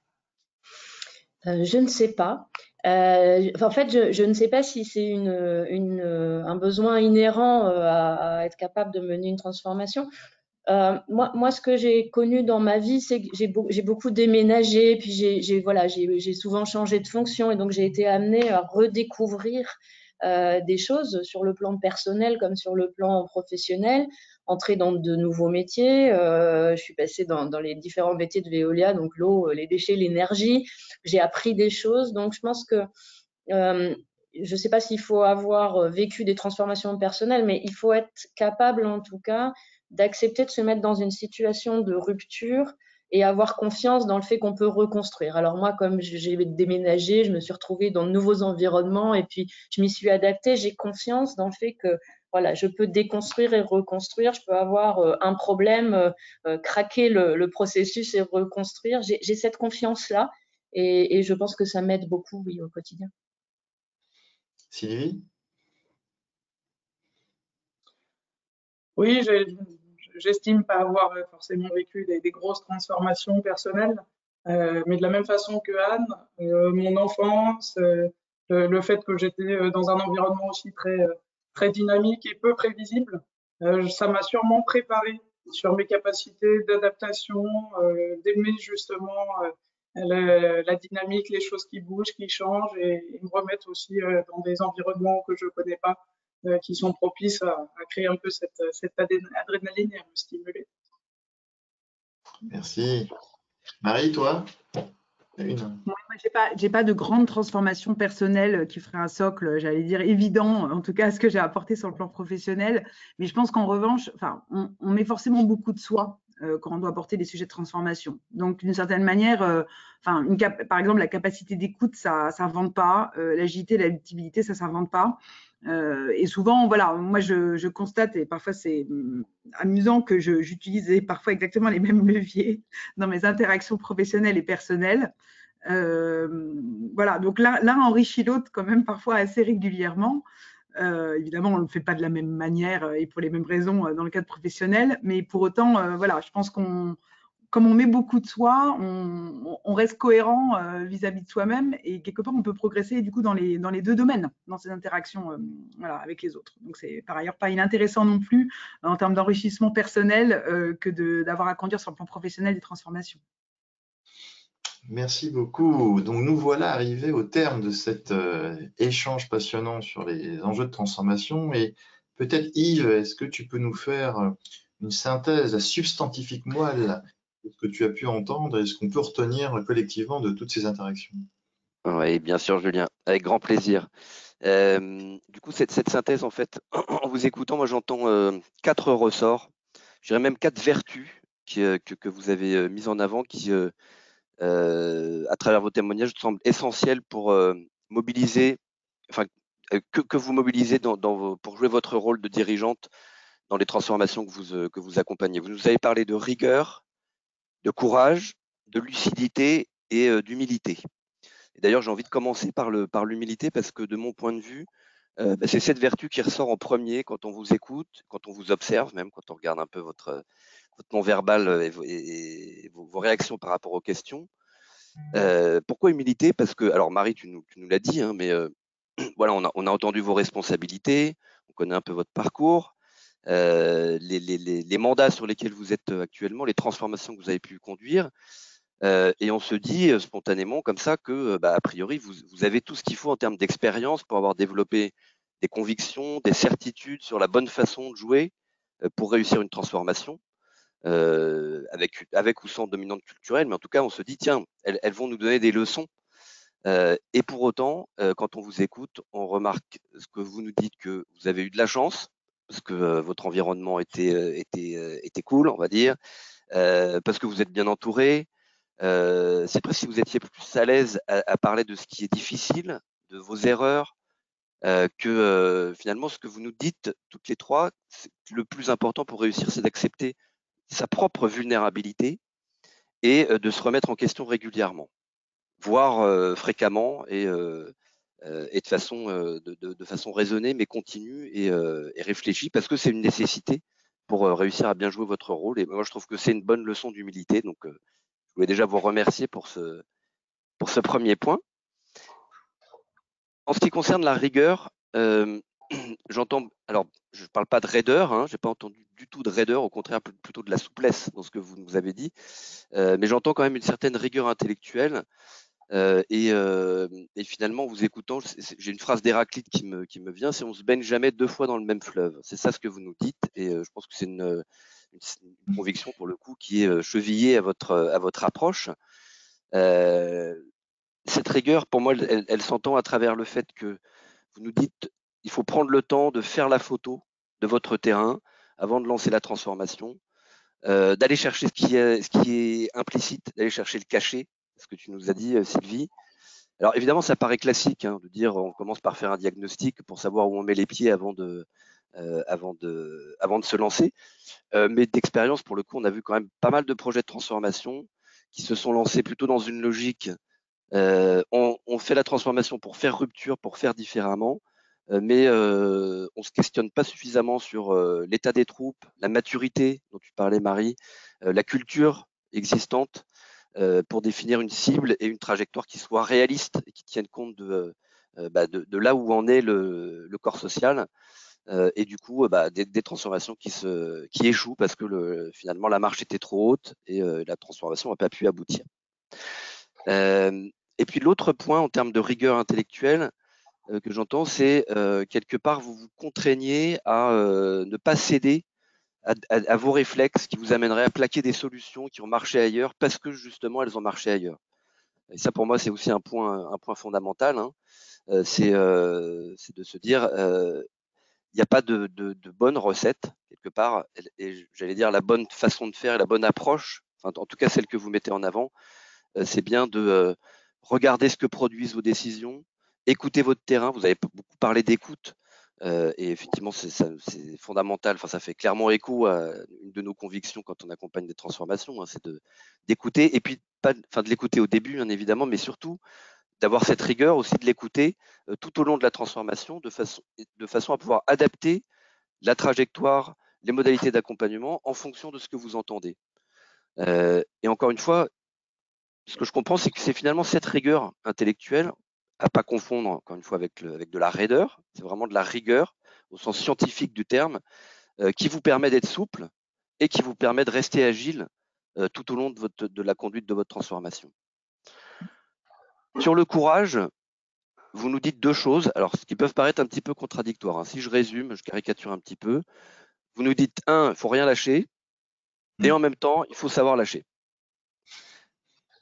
Je ne sais pas. En fait, je ne sais pas si c'est un besoin inhérent à être capable de mener une transformation. Moi, ce que j'ai connu dans ma vie, c'est que j'ai beaucoup déménagé, puis j'ai souvent changé de fonction, et donc j'ai été amenée à redécouvrir des choses sur le plan personnel comme sur le plan professionnel, entrer dans de nouveaux métiers. Je suis passée dans les différents métiers de Veolia, donc l'eau, les déchets, l'énergie. J'ai appris des choses, donc je pense que je ne sais pas s'il faut avoir vécu des transformations personnelles, mais il faut être capable, en tout cas, d'accepter de se mettre dans une situation de rupture et avoir confiance dans le fait qu'on peut reconstruire. Alors moi, comme j'ai déménagé, je me suis retrouvée dans de nouveaux environnements et puis je m'y suis adaptée. J'ai confiance dans le fait que voilà, je peux déconstruire et reconstruire. Je peux avoir un problème, craquer le processus et reconstruire. J'ai cette confiance-là et je pense que ça m'aide beaucoup, oui, au quotidien. Sylvie? Oui, j'estime pas avoir forcément vécu des grosses transformations personnelles, mais de la même façon que Anne, mon enfance, le fait que j'étais dans un environnement aussi très dynamique et peu prévisible, ça m'a sûrement préparé sur mes capacités d'adaptation, d'aimer justement la dynamique, les choses qui bougent, qui changent, et me remettre aussi dans des environnements que je connais pas, qui sont propices à créer un peu cette adrénaline et à me stimuler. Merci. Marie, toi? Une. Moi, j'ai pas de grande transformation personnelle qui ferait un socle, j'allais dire évident, en tout cas, à ce que j'ai apporté sur le plan professionnel. Mais je pense qu'en revanche, enfin, on met forcément beaucoup de soi quand on doit apporter des sujets de transformation. Donc, d'une certaine manière, enfin, par exemple, la capacité d'écoute, ça s'invente pas. L'agilité, l'adaptabilité, ça s'invente pas. Et souvent, voilà, moi, je constate, et parfois c'est amusant que j'utilise parfois exactement les mêmes leviers dans mes interactions professionnelles et personnelles. Voilà, donc l'un enrichit l'autre quand même parfois assez régulièrement. Évidemment, on ne le fait pas de la même manière et pour les mêmes raisons dans le cadre professionnel, mais pour autant, voilà, je pense comme on met beaucoup de soi, on reste cohérent vis-à-vis de soi-même et quelque part on peut progresser du coup dans les deux domaines, dans ces interactions voilà, avec les autres. Donc c'est par ailleurs pas inintéressant non plus en termes d'enrichissement personnel que d'avoir à conduire sur le plan professionnel des transformations. Merci beaucoup. Donc nous voilà arrivés au terme de cet échange passionnant sur les enjeux de transformation. Et peut-être Yves, est-ce que tu peux nous faire une synthèse, la substantifique moelle de ce que tu as pu entendre et ce qu'on peut retenir collectivement de toutes ces interactions? Oui, bien sûr, Julien, avec grand plaisir. Du coup, cette synthèse, en fait, en vous écoutant, moi j'entends 4 ressorts, je dirais même 4 vertus que vous avez mises en avant, qui, à travers vos témoignages, semblent essentielles pour mobiliser, enfin, que vous mobilisez pour jouer votre rôle de dirigeante dans les transformations que vous accompagnez. Vous nous avez parlé de rigueur, de courage, de lucidité et d'humilité. Et d'ailleurs, j'ai envie de commencer par l'humilité parce que de mon point de vue, c'est cette vertu qui ressort en premier quand on vous écoute, quand on vous observe, même quand on regarde un peu votre non-verbal et vos réactions par rapport aux questions. Pourquoi humilité? Parce que, alors Marie, tu nous l'as dit, hein, mais voilà, on a entendu vos responsabilités, on connaît un peu votre parcours, les mandats sur lesquels vous êtes actuellement, les transformations que vous avez pu conduire. Et on se dit spontanément comme ça que, a priori, vous avez tout ce qu'il faut en termes d'expérience pour avoir développé des convictions, des certitudes sur la bonne façon de jouer pour réussir une transformation, avec ou sans dominante culturelle. Mais en tout cas, on se dit, tiens, elles vont nous donner des leçons. Et pour autant, quand on vous écoute, on remarque ce que vous nous dites, que vous avez eu de la chance, parce que votre environnement était cool, on va dire, parce que vous êtes bien entouré. C'est presque si vous étiez plus à l'aise à parler de ce qui est difficile, de vos erreurs, que finalement, ce que vous nous dites toutes les trois, le plus important pour réussir, c'est d'accepter sa propre vulnérabilité et de se remettre en question régulièrement, voire fréquemment et de façon raisonnée, mais continue et réfléchie, parce que c'est une nécessité pour réussir à bien jouer votre rôle. Et moi, je trouve que c'est une bonne leçon d'humilité. Donc, je voulais déjà vous remercier pour ce premier point. En ce qui concerne la rigueur, j'entends, alors je ne parle pas de raideur, hein, je n'ai pas entendu du tout de raideur, au contraire plutôt de la souplesse dans ce que vous nous avez dit, mais j'entends quand même une certaine rigueur intellectuelle. Et finalement, en vous écoutant, j'ai une phrase d'Héraclite qui me vient, c'est: on se baigne jamais deux fois dans le même fleuve. C'est ça ce que vous nous dites, et je pense que c'est une conviction pour le coup qui est chevillée à votre approche. Cette rigueur, pour moi, elle s'entend à travers le fait que vous nous dites il faut prendre le temps de faire la photo de votre terrain avant de lancer la transformation, d'aller chercher ce qui est implicite, d'aller chercher le cachet, ce que tu nous as dit, Sylvie. Alors évidemment, ça paraît classique de dire on commence par faire un diagnostic pour savoir où on met les pieds avant de se lancer. Mais d'expérience, pour le coup, on a vu quand même pas mal de projets de transformation qui se sont lancés plutôt dans une logique on fait la transformation pour faire rupture, pour faire différemment, mais on se questionne pas suffisamment sur l'état des troupes, la maturité dont tu parlais, Marie, la culture existante pour définir une cible et une trajectoire qui soit réaliste et qui tienne compte de là où en est le corps social. Et du coup, des transformations qui échouent parce que finalement la marche était trop haute et la transformation n'a pas pu aboutir. Et puis l'autre point en termes de rigueur intellectuelle que j'entends, c'est quelque part vous vous contraignez à ne pas céder à vos réflexes qui vous amèneraient à plaquer des solutions qui ont marché ailleurs parce que justement elles ont marché ailleurs. Et ça pour moi c'est aussi un point fondamental. C'est de se dire il n'y a pas de bonne recette quelque part, et j'allais dire la bonne façon de faire et la bonne approche, enfin, en tout cas celle que vous mettez en avant, c'est bien de regarder ce que produisent vos décisions, écouter votre terrain. Vous avez beaucoup parlé d'écoute, et effectivement c'est fondamental. Enfin, ça fait clairement écho à une de nos convictions quand on accompagne des transformations, c'est d'écouter, et puis de l'écouter au début bien évidemment, mais surtout d'avoir cette rigueur aussi de l'écouter tout au long de la transformation, de façon à pouvoir adapter la trajectoire, les modalités d'accompagnement en fonction de ce que vous entendez. Et encore une fois, ce que je comprends, c'est que c'est finalement cette rigueur intellectuelle, à pas confondre encore une fois avec de la raideur, c'est vraiment de la rigueur au sens scientifique du terme, qui vous permet d'être souple et qui vous permet de rester agile tout au long de la conduite de votre transformation. Sur le courage, vous nous dites deux choses, alors ce qui peuvent paraître un petit peu contradictoires. Si je résume, je caricature un petit peu. Vous nous dites, il ne faut rien lâcher, et en même temps, il faut savoir lâcher.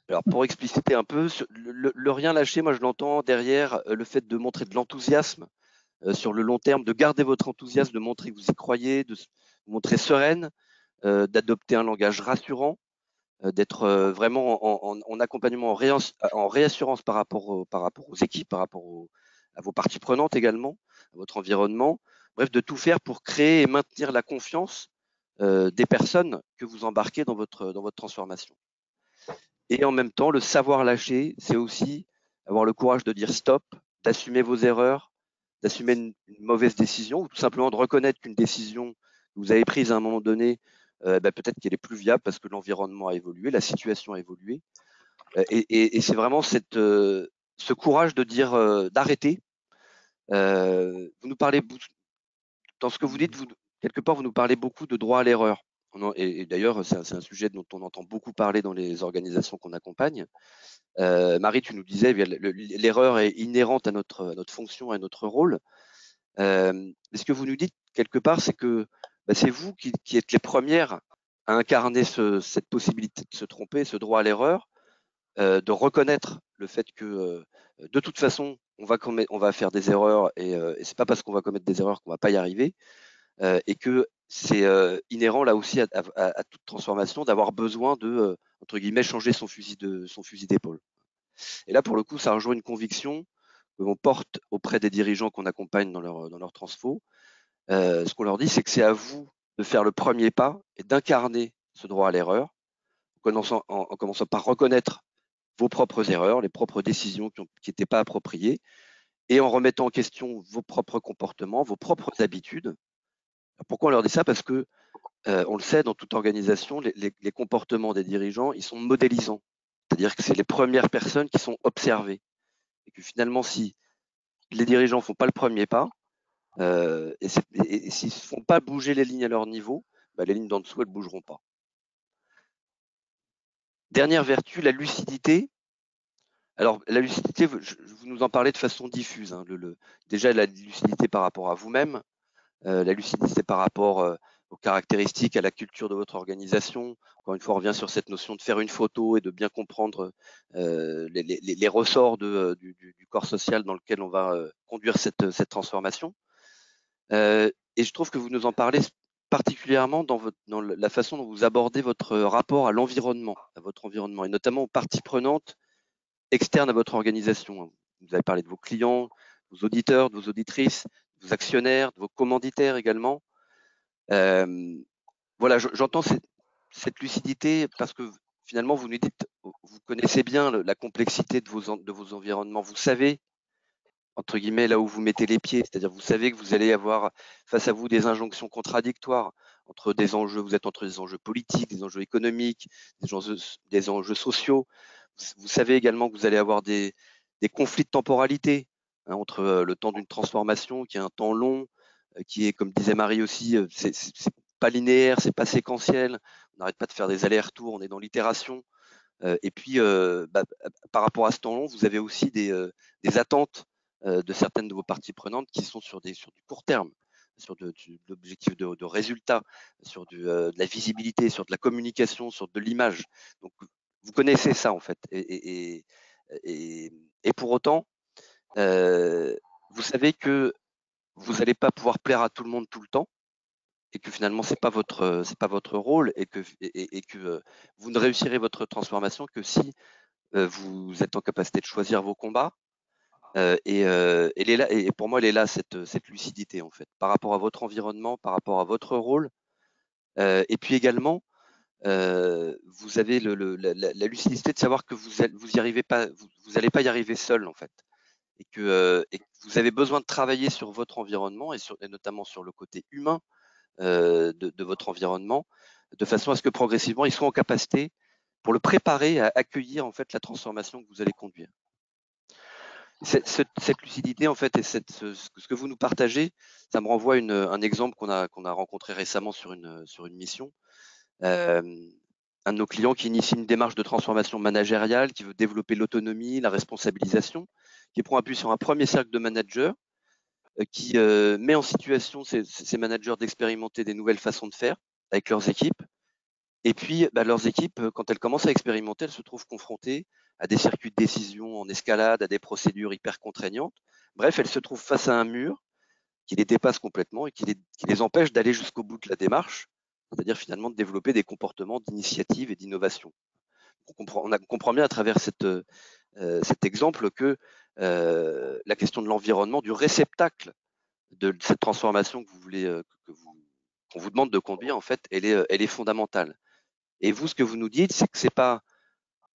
Alors, pour expliciter un peu, le rien lâcher, moi je l'entends derrière le fait de montrer de l'enthousiasme sur le long terme, de garder votre enthousiasme, de montrer que vous y croyez, de vous montrer sereine, d'adopter un langage rassurant, d'être vraiment en accompagnement, en réassurance par rapport aux équipes, par rapport à vos parties prenantes également, à votre environnement. Bref, de tout faire pour créer et maintenir la confiance des personnes que vous embarquez dans votre transformation. Et en même temps, le savoir lâcher, c'est aussi avoir le courage de dire stop, d'assumer vos erreurs, d'assumer une mauvaise décision, ou tout simplement de reconnaître qu'une décision que vous avez prise à un moment donné, peut-être qu'elle est plus viable parce que l'environnement a évolué, la situation a évolué. Et c'est vraiment ce courage de dire d'arrêter. Vous nous parlez, dans ce que vous dites, quelque part, vous nous parlez beaucoup de droit à l'erreur. Et d'ailleurs, c'est un sujet dont on entend beaucoup parler dans les organisations qu'on accompagne. Marie, tu nous disais, l'erreur est inhérente à notre fonction, à notre rôle. Ce que vous nous dites, quelque part, c'est que c'est vous qui êtes les premières à incarner cette possibilité de se tromper, ce droit à l'erreur, de reconnaître le fait que, de toute façon, on va faire des erreurs, et c'est pas parce qu'on va commettre des erreurs qu'on va pas y arriver, et que c'est inhérent là aussi à toute transformation d'avoir besoin de, entre guillemets, changer son fusil d'épaule. Et là, pour le coup, ça rejoint une conviction l'on porte auprès des dirigeants qu'on accompagne dans leur transfo, ce qu'on leur dit, c'est que c'est à vous de faire le premier pas et d'incarner ce droit à l'erreur, en commençant par reconnaître vos propres erreurs, les propres décisions qui n'étaient pas appropriées, et en remettant en question vos propres comportements, vos propres habitudes. Pourquoi on leur dit ça? Parce que on le sait, dans toute organisation, les comportements des dirigeants, ils sont modélisants. C'est-à-dire que c'est les premières personnes qui sont observées. Et que finalement, si les dirigeants ne font pas le premier pas, et s'ils ne font pas bouger les lignes à leur niveau, les lignes d'en dessous, elles ne bougeront pas. Dernière vertu, la lucidité. Alors, la lucidité, vous nous en parlez de façon diffuse. Hein, déjà, la lucidité par rapport à vous-même, la lucidité par rapport aux caractéristiques, à la culture de votre organisation. Encore une fois, on revient sur cette notion de faire une photo et de bien comprendre les ressorts du corps social dans lequel on va conduire cette transformation. Et je trouve que vous nous en parlez particulièrement dans la façon dont vous abordez votre rapport à l'environnement, et notamment aux parties prenantes externes à votre organisation. Vous avez parlé de vos clients, de vos auditeurs, de vos auditrices, de vos actionnaires, de vos commanditaires également. Voilà, j'entends cette lucidité parce que finalement, vous nous dites, vous connaissez bien la complexité de vos environnements. Vous savez, entre guillemets, là où vous mettez les pieds, c'est-à-dire vous savez que vous allez avoir face à vous des injonctions contradictoires entre des enjeux, vous êtes entre des enjeux politiques, des enjeux économiques, des enjeux sociaux. Vous savez également que vous allez avoir des conflits de temporalité entre le temps d'une transformation qui est un temps long, qui est, comme disait Marie aussi, c'est pas linéaire, c'est pas séquentiel. On n'arrête pas de faire des allers-retours, on est dans l'itération. Et puis, par rapport à ce temps long, vous avez aussi des attentes de certaines de vos parties prenantes qui sont sur du court terme, sur de l'objectif de résultat, sur de la visibilité, sur de la communication, sur de l'image. Donc, vous connaissez ça en fait. Et pour autant, vous savez que vous n'allez pas pouvoir plaire à tout le monde tout le temps, et que finalement c'est pas votre rôle, et que vous ne réussirez votre transformation que si vous êtes en capacité de choisir vos combats. Et pour moi, elle est là, cette lucidité, en fait, par rapport à votre environnement, par rapport à votre rôle. Et puis également, vous avez la lucidité de savoir que vous n'allez pas y arriver seul, en fait. Et que vous avez besoin de travailler sur votre environnement, et notamment sur le côté humain de votre environnement, de façon à ce que progressivement, ils soient en capacité pour le préparer à accueillir en fait la transformation que vous allez conduire. Cette lucidité en fait, et ce que vous nous partagez, ça me renvoie un exemple qu'on a rencontré récemment sur une mission. Un de nos clients qui initie une démarche de transformation managériale, qui veut développer l'autonomie, la responsabilisation, qui prend appui sur un premier cercle de managers, qui met en situation ces managers d'expérimenter des nouvelles façons de faire avec leurs équipes. Et puis, leurs équipes, quand elles commencent à expérimenter, elles se trouvent confrontées à des circuits de décision en escalade, à des procédures hyper contraignantes. Bref, elles se trouvent face à un mur qui les dépasse complètement et qui les empêche d'aller jusqu'au bout de la démarche, c'est-à-dire finalement de développer des comportements d'initiative et d'innovation. On comprend bien à travers cet exemple que la question de l'environnement, du réceptacle de cette transformation que vous voulez, qu'on vous demande de conduire, en fait, elle est fondamentale. Et vous, ce que vous nous dites, c'est que c'est pas,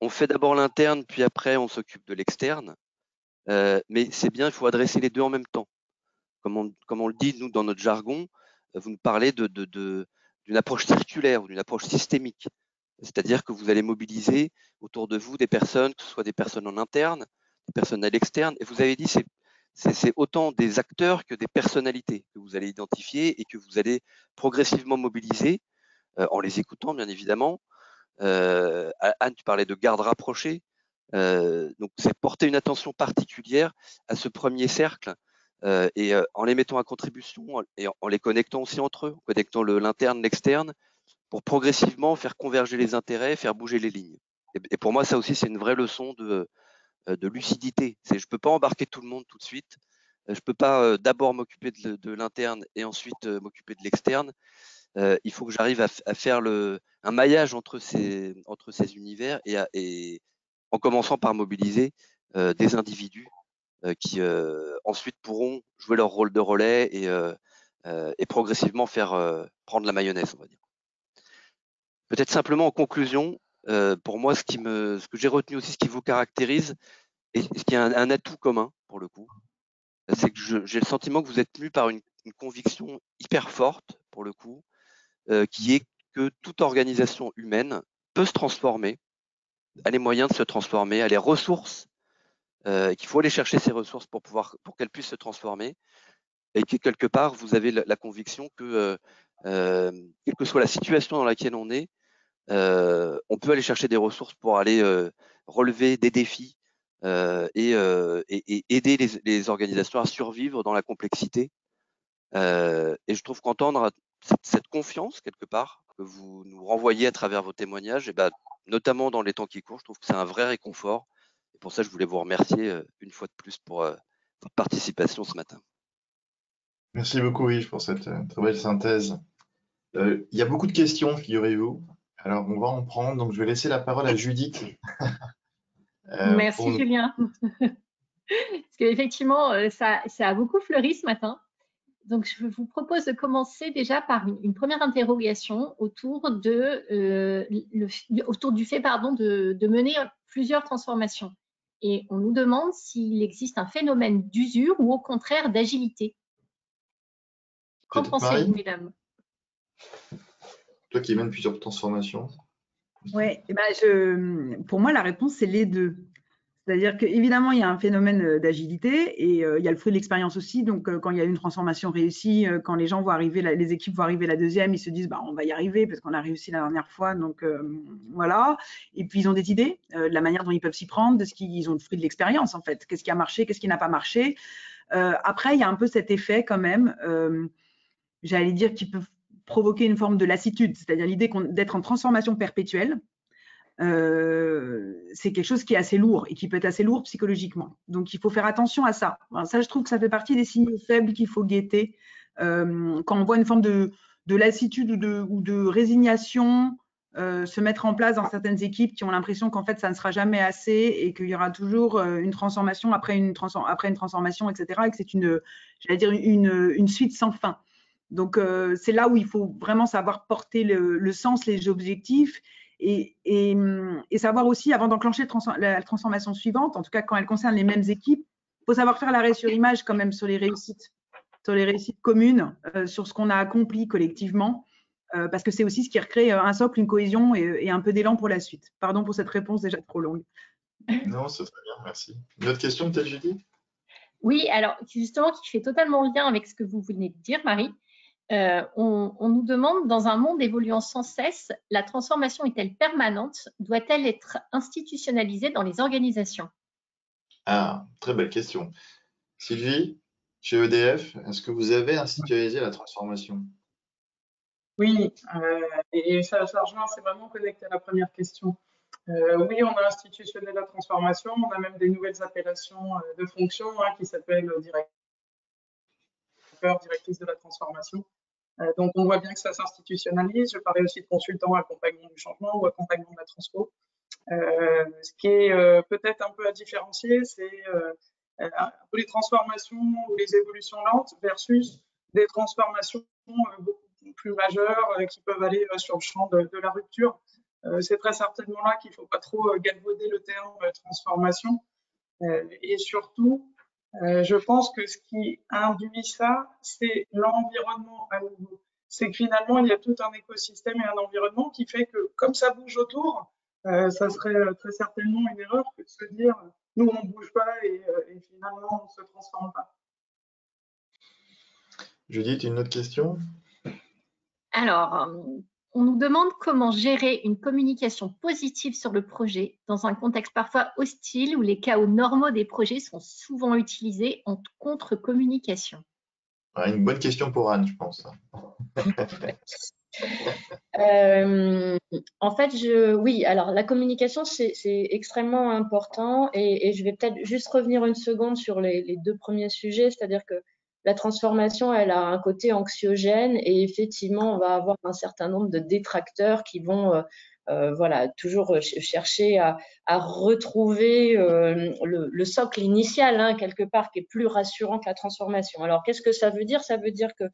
on fait d'abord l'interne, puis après on s'occupe de l'externe, mais c'est bien, il faut adresser les deux en même temps. Comme on le dit, nous, dans notre jargon, vous nous parlez d'une approche circulaire ou d'une approche systémique. C'est-à-dire que vous allez mobiliser autour de vous des personnes, que ce soit des personnes en interne, des personnes à l'externe, et vous avez dit c'est autant des acteurs que des personnalités que vous allez identifier et que vous allez progressivement mobiliser en les écoutant, bien évidemment. Anne, tu parlais de garde rapprochée. Donc, c'est porter une attention particulière à ce premier cercle et en les mettant à contribution et en les connectant aussi entre eux, en connectant l'interne, l'externe, pour progressivement faire converger les intérêts, faire bouger les lignes. Et pour moi, ça aussi, c'est une vraie leçon de lucidité. Je ne peux pas embarquer tout le monde tout de suite. Je ne peux pas d'abord m'occuper de l'interne et ensuite m'occuper de l'externe. Il faut que j'arrive à faire un maillage entre ces univers et en commençant par mobiliser des individus qui ensuite pourront jouer leur rôle de relais et progressivement faire prendre la mayonnaise, on va dire. Peut-être simplement en conclusion, pour moi, ce que j'ai retenu aussi, ce qui vous caractérise, et ce qui est un atout commun pour le coup, c'est que j'ai le sentiment que vous êtes mû par une conviction hyper forte, pour le coup, qui est que toute organisation humaine peut se transformer, a les moyens de se transformer, a les ressources, qu'il faut aller chercher ces ressources pour qu'elles puissent se transformer, et que quelque part, vous avez la conviction que, quelle que soit la situation dans laquelle on est, on peut aller chercher des ressources pour aller relever des défis et aider les organisations à survivre dans la complexité. Et je trouve qu'entendre cette confiance, quelque part, que vous nous renvoyez à travers vos témoignages, et ben, notamment dans les temps qui courent, je trouve que c'est un vrai réconfort. Et pour ça, je voulais vous remercier une fois de plus pour votre participation ce matin. Merci beaucoup, Yves, pour cette très belle synthèse. Il y a beaucoup de questions, figurez-vous. Alors, on va en prendre. Donc, je vais laisser la parole à Judith. Merci, Julien. Parce qu'effectivement, ça a beaucoup fleuri ce matin. Donc, je vous propose de commencer déjà par une première interrogation autour du fait de mener plusieurs transformations. Et on nous demande s'il existe un phénomène d'usure ou au contraire d'agilité. Qu'en pensez-vous, mesdames? Toi qui mènes plusieurs transformations. Oui, pour moi, la réponse, c'est les deux. C'est-à-dire qu'évidemment, il y a un phénomène d'agilité et il y a le fruit de l'expérience aussi. Donc, quand il y a une transformation réussie, quand les gens vont arriver, les équipes vont arriver la deuxième, ils se disent bah, on va y arriver parce qu'on a réussi la dernière fois. Donc, voilà. Et puis, ils ont des idées de la manière dont ils peuvent s'y prendre, ils ont le fruit de l'expérience en fait. Qu'est-ce qui a marché, qu'est-ce qui n'a pas marché. Après, il y a un peu cet effet quand même, j'allais dire, qui peut provoquer une forme de lassitude, c'est-à-dire l'idée d'être en transformation perpétuelle. C'est quelque chose qui est assez lourd et qui peut être assez lourd psychologiquement. Donc, il faut faire attention à ça. Alors, ça, je trouve que ça fait partie des signaux faibles qu'il faut guetter. Quand on voit une forme de lassitude ou de résignation se mettre en place dans certaines équipes qui ont l'impression qu'en fait, ça ne sera jamais assez et qu'il y aura toujours une transformation après une transformation, etc. Et que c'est une suite sans fin. Donc, c'est là où il faut vraiment savoir porter le sens, les objectifs et savoir aussi, avant d'enclencher la transformation suivante, en tout cas quand elle concerne les mêmes équipes, il faut savoir faire l'arrêt sur image quand même sur les réussites communes, sur ce qu'on a accompli collectivement, parce que c'est aussi ce qui recrée un socle, une cohésion et un peu d'élan pour la suite. Pardon pour cette réponse déjà trop longue. Non, c'est très bien, merci. Une autre question peut-être, Judith? Oui, alors justement, qui fait totalement lien avec ce que vous venez de dire, Marie. On nous demande, dans un monde évoluant sans cesse, la transformation est-elle permanente? Doit-elle être institutionnalisée dans les organisations? Ah, très belle question. Sylvie, chez EDF, est-ce que vous avez institutionnalisé la transformation? Oui, et ça rejoint, c'est vraiment connecté à la première question. Oui, on a institutionnalisé la transformation, on a même des nouvelles appellations de fonctions qui s'appellent directeur, directrice de la transformation. Donc, on voit bien que ça s'institutionnalise. Je parlais aussi de consultant accompagnement du changement ou accompagnement de la transfo. Ce qui est peut-être un peu à différencier, c'est un peu les transformations ou les évolutions lentes versus des transformations beaucoup plus majeures qui peuvent aller sur le champ de la rupture. C'est très certainement là qu'il ne faut pas trop galvauder le terme transformation. Et surtout, je pense que ce qui induit ça, c'est l'environnement à nouveau. C'est que finalement, il y a tout un écosystème et un environnement qui fait que, comme ça bouge autour, ça serait très certainement une erreur que de se dire nous, on ne bouge pas et finalement, on ne se transforme pas. Judith, une autre question? Alors, on nous demande comment gérer une communication positive sur le projet dans un contexte parfois hostile où les chaos normaux des projets sont souvent utilisés en contre-communication. Une bonne question pour Anne, je pense. En fait, oui, alors la communication, c'est extrêmement important et je vais peut-être juste revenir une seconde sur les deux premiers sujets, c'est-à-dire que la transformation, elle a un côté anxiogène et effectivement, on va avoir un certain nombre de détracteurs qui vont voilà, toujours chercher à retrouver le socle initial, hein, quelque part, qui est plus rassurant que la transformation. Alors, qu'est-ce que ça veut dire? Ça veut dire que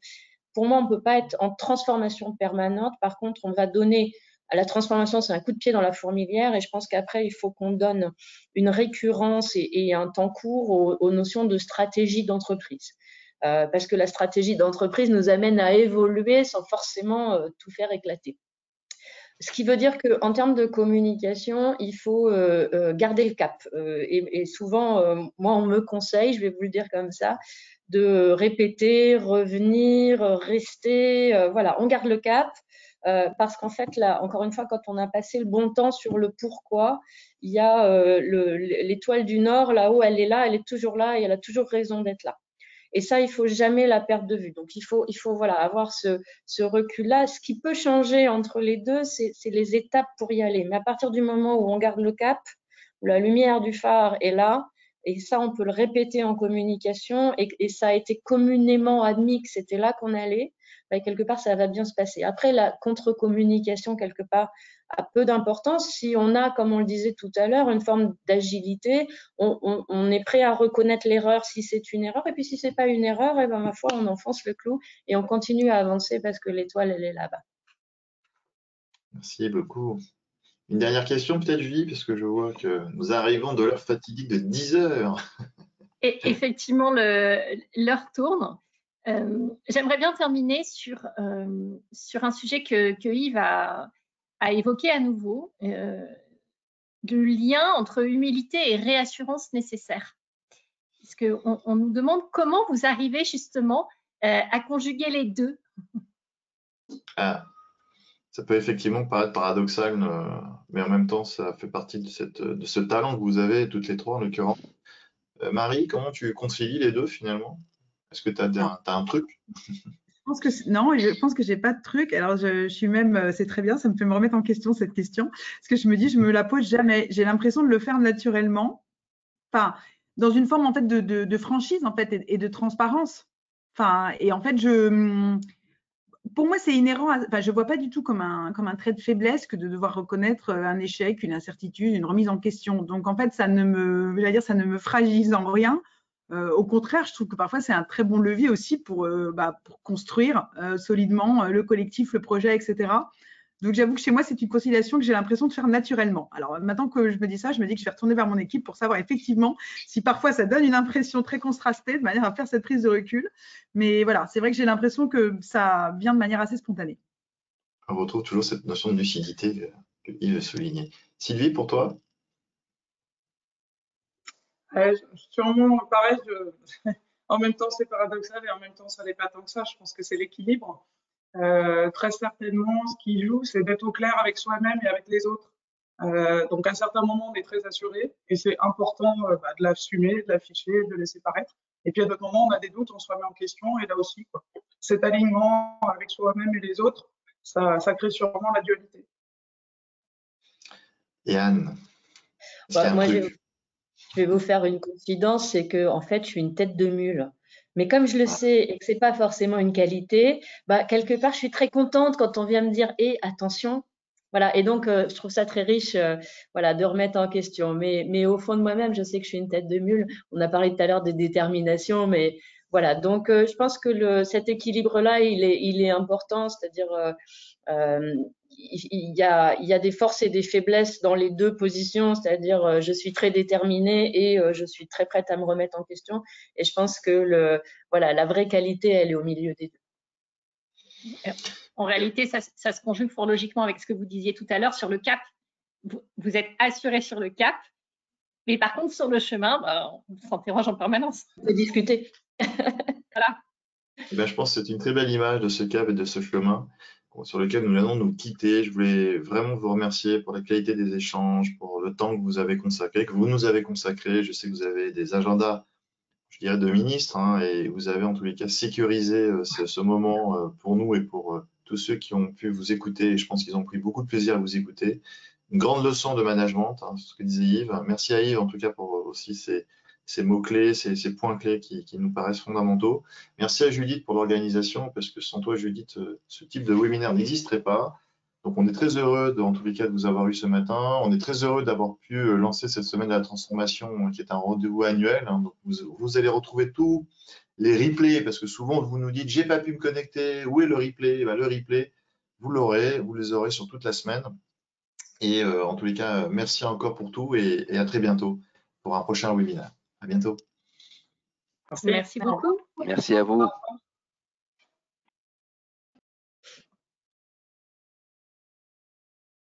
pour moi, on ne peut pas être en transformation permanente. Par contre, on va donner à la transformation, c'est un coup de pied dans la fourmilière. Et je pense qu'après, il faut qu'on donne une récurrence et un temps court aux notions de stratégie d'entreprise. Parce que la stratégie d'entreprise nous amène à évoluer sans forcément tout faire éclater. Ce qui veut dire qu'en termes de communication, il faut garder le cap. Et souvent, moi, on me conseille, je vais vous le dire comme ça, de répéter, revenir, rester. Voilà, on garde le cap. Parce qu'en fait, là, encore une fois, quand on a passé le bon temps sur le pourquoi, il y a l'étoile du Nord, là-haut, elle est là, elle est toujours là et elle a toujours raison d'être là. Et ça, il faut jamais la perdre de vue. Donc, il faut voilà, avoir ce recul-là. Ce qui peut changer entre les deux, c'est les étapes pour y aller. Mais à partir du moment où on garde le cap, où la lumière du phare est là, et ça, on peut le répéter en communication, et ça a été communément admis que c'était là qu'on allait, bah, quelque part, ça va bien se passer. Après, la contre-communication, quelque part, a peu d'importance. Si on a, comme on le disait tout à l'heure, une forme d'agilité, on est prêt à reconnaître l'erreur si c'est une erreur, et puis si c'est pas une erreur, et ben, ma foi, on enfonce le clou et on continue à avancer parce que l'étoile, elle est là-bas. Merci beaucoup. Une dernière question peut-être, Julie, parce que je vois que nous arrivons de l'heure fatidique de 10 heures. Et effectivement, l'heure tourne. J'aimerais bien terminer sur un sujet que Yves a évoqué à nouveau, le lien entre humilité et réassurance nécessaire. Parce qu'on nous demande comment vous arrivez justement à conjuguer les deux. Ah, ça peut effectivement paraître paradoxal, mais en même temps, ça fait partie de ce talent que vous avez, toutes les trois en l'occurrence. Marie, comment tu concilies les deux finalement? Est-ce que tu as un truc? Non, je pense que j'ai pas de truc. Alors, je suis même, c'est très bien, ça me fait me remettre en question cette question, parce que je me dis, je me la pose jamais. J'ai l'impression de le faire naturellement, enfin, dans une forme en fait de franchise en fait et de transparence. Enfin, et en fait, pour moi, c'est inhérent. Enfin, je vois pas du tout comme un trait de faiblesse que de devoir reconnaître un échec, une incertitude, une remise en question. Donc, en fait, ça ne me fragilise en rien. Au contraire, je trouve que parfois c'est un très bon levier aussi pour construire solidement le collectif, le projet, etc. Donc j'avoue que chez moi, c'est une conciliation que j'ai l'impression de faire naturellement. Alors maintenant que je me dis ça, je me dis que je vais retourner vers mon équipe pour savoir effectivement si parfois ça donne une impression très contrastée de manière à faire cette prise de recul. Mais voilà, c'est vrai que j'ai l'impression que ça vient de manière assez spontanée. On retrouve toujours cette notion de lucidité que Yves soulignait. Sylvie, pour toi? Sûrement, pareil, en même temps c'est paradoxal et en même temps ça n'est pas tant que ça. Je pense que c'est l'équilibre. Très certainement, ce qui joue, c'est d'être au clair avec soi-même et avec les autres. Donc à certains moments, on est très assuré et c'est important de l'assumer, de l'afficher, de le laisser paraître. Et puis à d'autres moments, on a des doutes, on se remet en question et là aussi, quoi. Cet alignement avec soi-même et les autres, ça crée sûrement la dualité. Et Anne, est-ce qu'il y a un Moi, truc? je vais vous faire une confidence, c'est que en fait, je suis une tête de mule. Mais comme je le sais et que c'est pas forcément une qualité, bah, quelque part, je suis très contente quand on vient me dire attention. Voilà. Et donc, je trouve ça très riche, voilà, de remettre en question. Mais au fond de moi-même, je sais que je suis une tête de mule. On a parlé tout à l'heure de détermination, mais voilà. Donc, je pense que cet équilibre-là, il est important. C'est-à-dire, il y a des forces et des faiblesses dans les deux positions, c'est-à-dire je suis très déterminée et je suis très prête à me remettre en question. Et je pense que la vraie qualité, elle est au milieu des deux. En réalité, ça se conjugue fort logiquement avec ce que vous disiez tout à l'heure sur le cap. Vous êtes assuré sur le cap, mais par contre, sur le chemin, on s'interroge en permanence. On peut discuter. Voilà. Ben, je pense que c'est une très belle image de ce cap et de ce chemin sur lequel nous allons nous quitter. Je voulais vraiment vous remercier pour la qualité des échanges, pour le temps que vous avez consacré, que vous nous avez consacré. Je sais que vous avez des agendas, je dirais, de ministres, hein, et vous avez en tous les cas sécurisé ce moment pour nous et pour tous ceux qui ont pu vous écouter. Et je pense qu'ils ont pris beaucoup de plaisir à vous écouter. Une grande leçon de management, hein, ce que disait Yves. Merci à Yves en tout cas pour aussi ces mots-clés, ces points clés qui nous paraissent fondamentaux. Merci à Judith pour l'organisation, parce que sans toi, Judith, ce type de webinaire n'existerait pas. Donc, on est très heureux, en tous les cas, de vous avoir eu ce matin. On est très heureux d'avoir pu lancer cette semaine de la transformation, qui est un rendez-vous annuel. Donc, vous allez retrouver tous les replays, parce que souvent, vous nous dites « j'ai pas pu me connecter, où est le replay ?» Le replay, vous les aurez sur toute la semaine. Et en tous les cas, merci encore pour tout et à très bientôt pour un prochain webinaire. À bientôt. Merci beaucoup. Merci à vous.